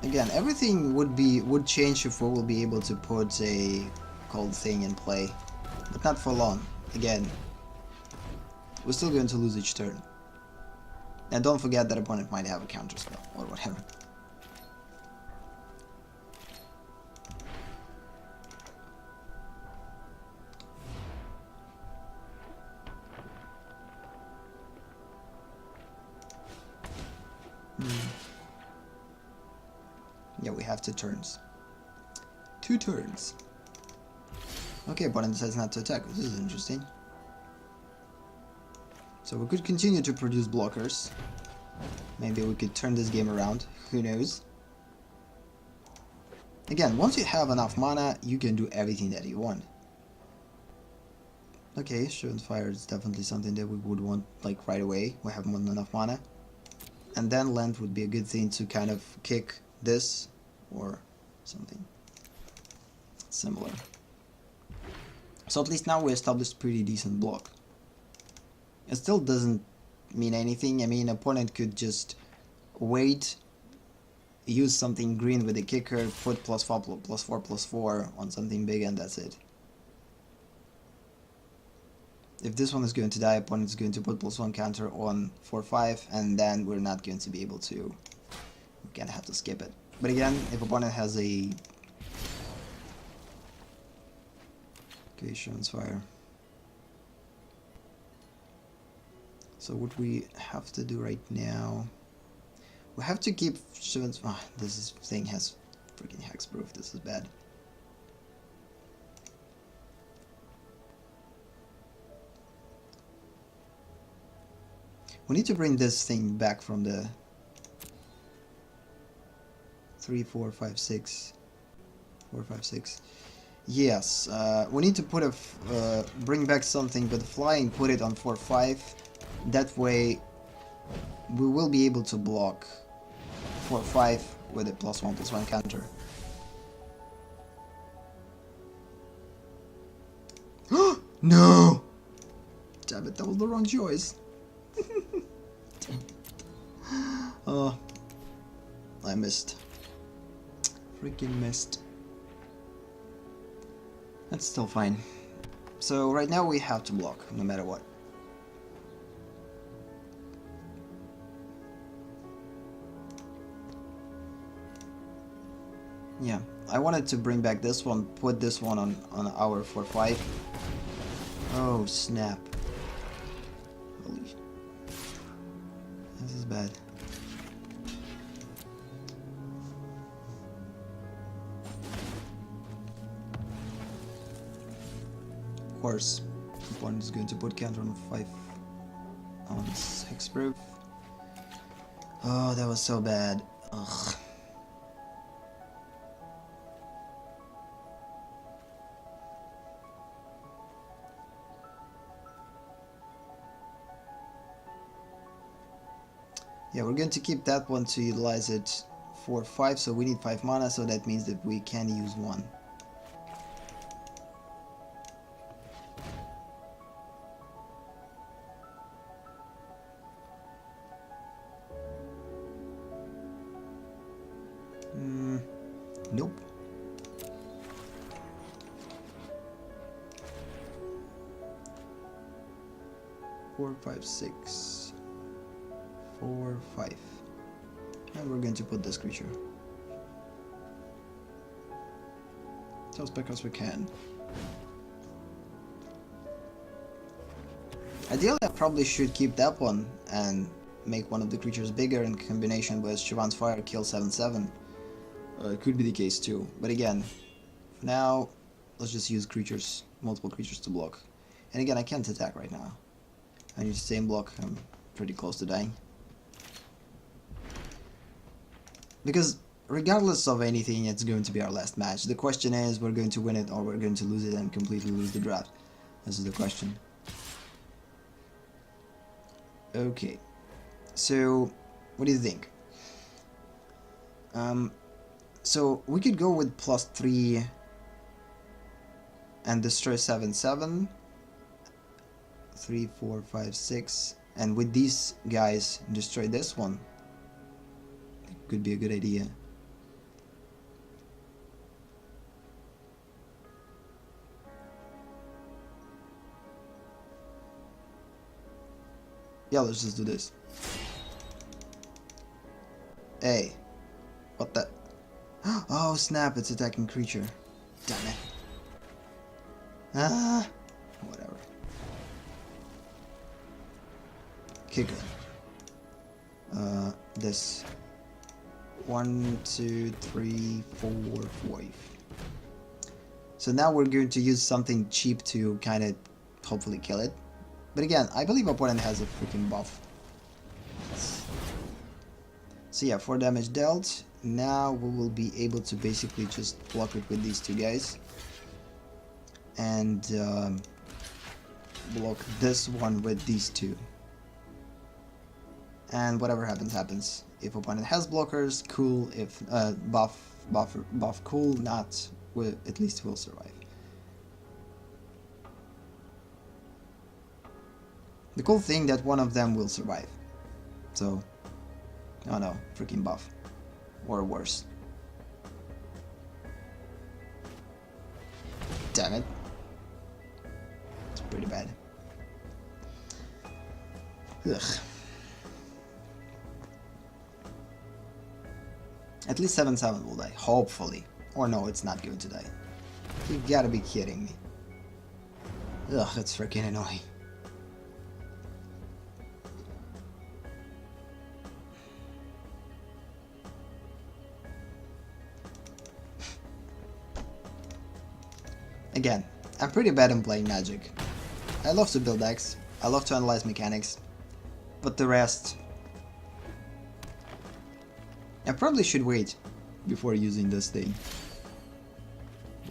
Speaker 2: Again, everything would change if we will be able to put a cold thing in play, but not for long. Again, we're still going to lose each turn. And don't forget that opponent might have a counter spell or whatever. Yeah, we have 2 turns. 2 turns. Okay, opponent decides not to attack. This is interesting. So we could continue to produce blockers. Maybe we could turn this game around. Who knows? Again, once you have enough mana, you can do everything that you want. Okay, Shaven Fire is definitely something that we would want like right away. We have more than enough mana. And then land would be a good thing to kind of kick this or something similar. So at least now we established pretty decent block. It still doesn't mean anything. I mean, opponent could just wait, use something green with the kicker, put +4/+4/+4 on something big, and that's it. If this one is going to die, opponent is going to put +1 counter on 4/5, and then we're not going to be able to. We're gonna have to skip it. But again, if opponent has a okay, Shaman's Fire. So what we have to do right now, we have to keep Shaman's. Oh, thing has freaking hexproof. This is bad. We need to bring this thing back from the 3, 4, 5, 6, 4, 5, 6. Yes, we need to put a bring back something with flying, put it on 4, 5. That way, we will be able to block 4, 5 with a +1/+1 counter. No! Damn it, that was the wrong choice. Oh, I missed. Freaking missed. That's still fine. So right now we have to block, no matter what. Yeah, I wanted to bring back this one, put this one on our 4/5. Oh snap. Holy. This is bad. Of course, opponent is going to put counter on 5 on 6 proof. Oh, that was so bad. Ugh. Yeah, we're going to keep that one to utilize it for 5, so we need 5 mana, so that means that we can use 1. Nope. Four, 5, 6. 4, 5. And we're going to put this creature. Just because we can. Ideally, I probably should keep that one and make one of the creatures bigger in combination with Shavan's Fire, kill 7/7. It could be the case too. But again, for now, let's just use creatures, multiple creatures to block. And again, I can't attack right now. I need to stay in block. I'm pretty close to dying. Because regardless of anything, it's going to be our last match. The question is, we're going to win it or we're going to lose it and completely lose the draft. This is the question. Okay, so what do you think? So we could go with +3 and destroy 7/7. 3, 4, 5, 6, and with these guys destroy this one. Could be a good idea. Yeah, let's just do this. Hey, what the? Oh snap! It's attacking creature. Damn it. Ah, whatever. Kicker. This. 1, 2, 3, 4, 5. So now we're going to use something cheap to kind of hopefully kill it. But again, I believe opponent has a freaking buff. So yeah, 4 damage dealt. Now we will be able to basically just block it with these two guys. And block this one with these two. And whatever happens, happens. If opponent has blockers, cool. If buff, cool. Not, at least we'll survive. The cool thing that one of them will survive. So, oh no, freaking buff. Or worse. Damn it. It's pretty bad. Ugh. At least 7/7 will die, hopefully. Or no, it's not going to die. You gotta be kidding me. Ugh, that's freaking annoying. Again, I'm pretty bad in playing Magic. I love to build decks, I love to analyze mechanics, but the rest... I probably should wait before using this thing.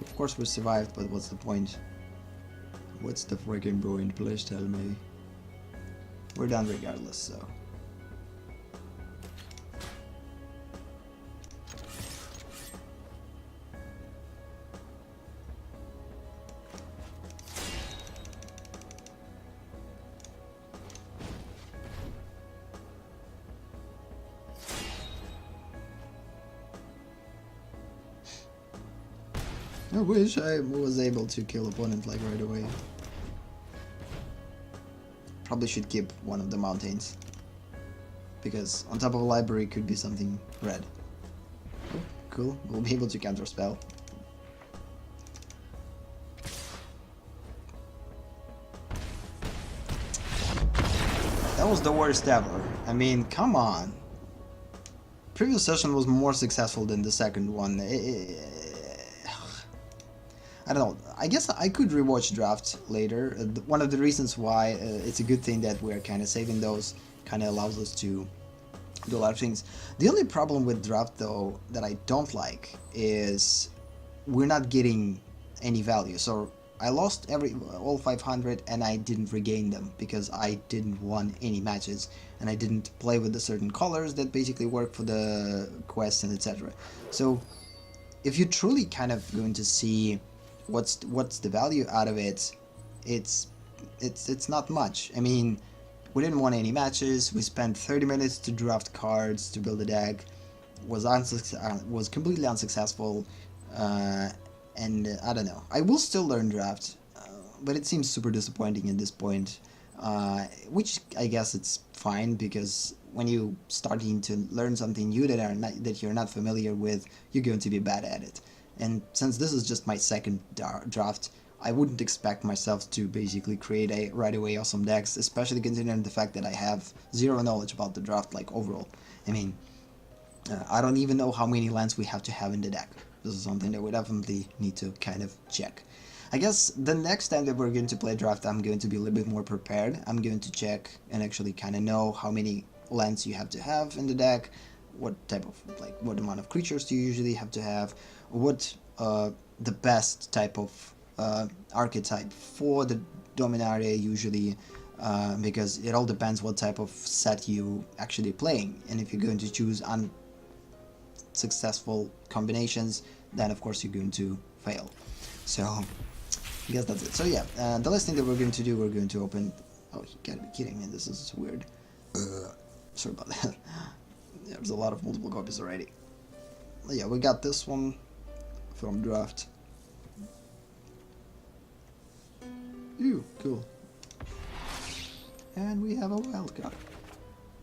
Speaker 2: Of course we survived, but what's the point? What's the freaking point, please tell me. We're done regardless, so... I wish I was able to kill opponent like right away. Probably should keep one of the mountains. Because on top of a library could be something red. Oh, cool, we'll be able to counter spell. That was the worst ever. I mean, come on. Previous session was more successful than the second one. I don't know, I guess I could rewatch drafts later. One of the reasons why it's a good thing that we're kind of saving those, kind of allows us to do a lot of things. The only problem with draft though that I don't like is we're not getting any value. So I lost all 500 and I didn't regain them because I didn't won any matches and I didn't play with the certain colors that basically work for the quests and etc. So if you're truly kind of going to see what's the value out of it, it's not much. I mean, we didn't win any matches, we spent 30 minutes to draft cards to build a deck, was completely unsuccessful, and I don't know. I will still learn draft, but it seems super disappointing at this point, which I guess it's fine, because when you starting to learn something new that you're not familiar with, you're going to be bad at it. And since this is just my second draft, I wouldn't expect myself to basically create a right away awesome decks, especially considering the fact that I have zero knowledge about the draft, like overall. I mean, I don't even know how many lands we have to have in the deck. This is something that we definitely need to kind of check. I guess the next time that we're going to play draft, I'm going to be a little bit more prepared. I'm going to check and actually kind of know how many lands you have to have in the deck, what type of, like, what amount of creatures do you usually have to have, what the best type of archetype for the Dominaria usually, because it all depends what type of set you actually playing, and if you're going to choose unsuccessful combinations, then of course you're going to fail. So I guess that's it. So yeah, the last thing that we're going to do, we're going to open... Oh, you gotta be kidding me, this is weird. Sorry about that. There's a lot of multiple copies already. Yeah, we got this one from draft. Ooh, cool. And we have a wild card.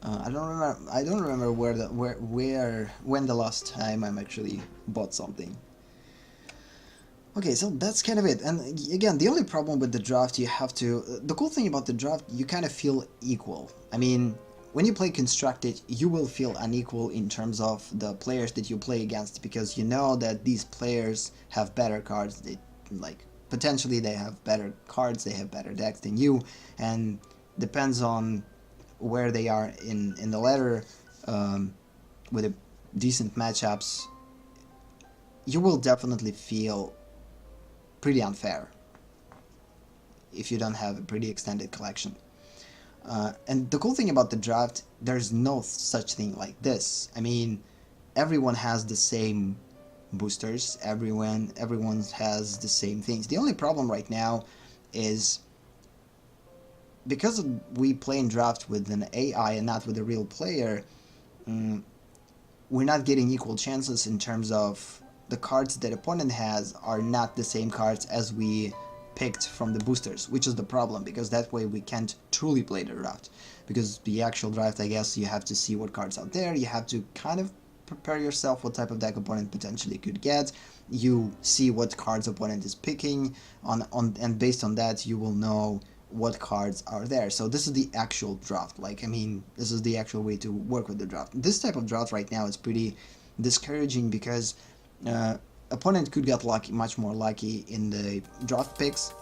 Speaker 2: I don't remember when the last time I'm actually bought something. Okay, so that's kind of it. And again, the only problem with the draft, you have to... the cool thing about the draft, you kind of feel equal. I mean, when you play Constructed, you will feel unequal in terms of the players that you play against, because you know that these players have better cards. They, like, potentially they have better cards, they have better decks than you, and depends on where they are in the ladder, with a decent matchups, you will definitely feel pretty unfair. if you don't have a pretty extended collection. And the cool thing about the draft, there's no such thing like this. I mean, everyone has the same boosters, everyone has the same things. The only problem right now is because we play in draft with an AI and not with a real player, we're not getting equal chances in terms of the cards that opponent has are not the same cards as we picked from the boosters, which is the problem, because that way we can't truly play the draft. Because the actual draft, I guess, you have to see what cards out there, you have to kind of prepare yourself what type of deck opponent potentially could get, you see what cards opponent is picking, and based on that you will know what cards are there. So this is the actual draft, like, I mean, this is the actual way to work with the draft. This type of draft right now is pretty discouraging because opponent could get lucky, much more lucky in the draft picks,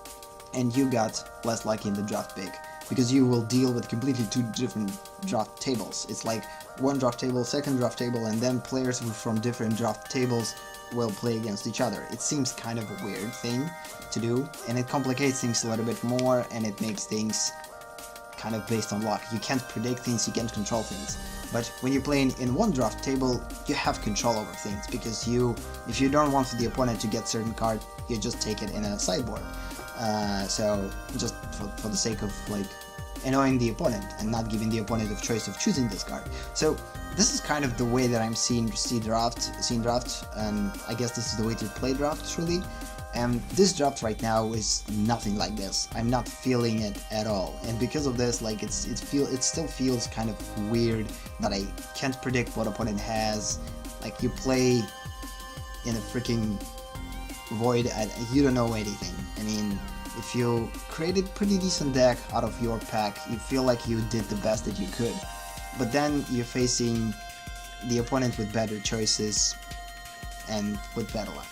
Speaker 2: and you got less lucky in the draft pick, because you will deal with completely two different draft tables. It's like one draft table, second draft table, and then players from different draft tables will play against each other. It seems kind of a weird thing to do, and it complicates things a little bit more, and it makes things kind of based on luck. You can't predict things, you can't control things. But when you're playing in one draft table, you have control over things, because if you don't want the opponent to get certain card, you just take it in a sideboard. So just for the sake of like annoying the opponent and not giving the opponent the choice of choosing this card. So this is kind of the way that I'm seeing draft, and I guess this is the way to play draft truly. And this draft right now is nothing like this. I'm not feeling it at all, and because of this, like it still feels kind of weird that I can't predict what opponent has. Like, you play in a freaking void and you don't know anything. I mean, if you created pretty decent deck out of your pack, you feel like you did the best that you could, but then you're facing the opponent with better choices and with better luck.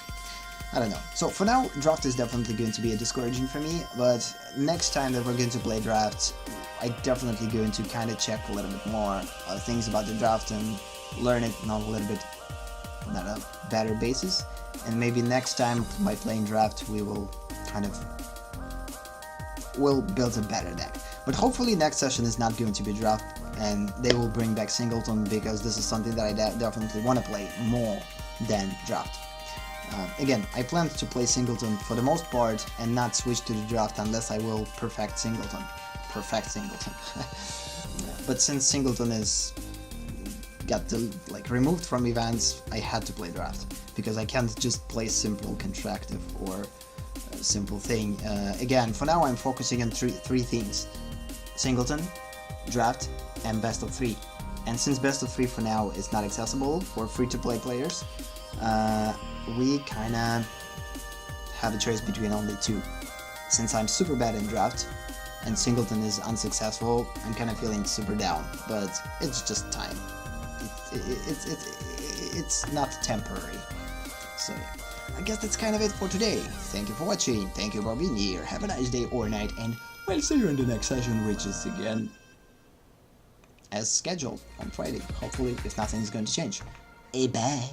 Speaker 2: I don't know. So for now, draft is definitely going to be a discouraging for me, but next time that we're going to play draft, I definitely going to kind of check a little bit more things about the draft and learn it on a little bit on a better basis. And maybe next time by playing draft, we will kind of build a better deck. But hopefully next session is not going to be draft, and they will bring back singleton, because this is something that I definitely want to play more than draft. Again, I plan to play singleton for the most part and not switch to the draft unless I will perfect singleton. But since singleton got removed from events, I had to play draft, because I can't just play simple contractive or simple thing. Again, for now I'm focusing on three things: singleton, draft, and best of 3. And since best of 3 for now is not accessible for free-to-play players, we kinda have a choice between only 2. Since I'm super bad in draft and singleton is unsuccessful, I'm kinda feeling super down, but it's just time. It's not temporary. So yeah, I guess that's kind of it for today. Thank you for watching, thank you for being here, have a nice day or night, and we'll see you in the next session, which is again as scheduled on Friday, hopefully, if nothing's going to change. Bye.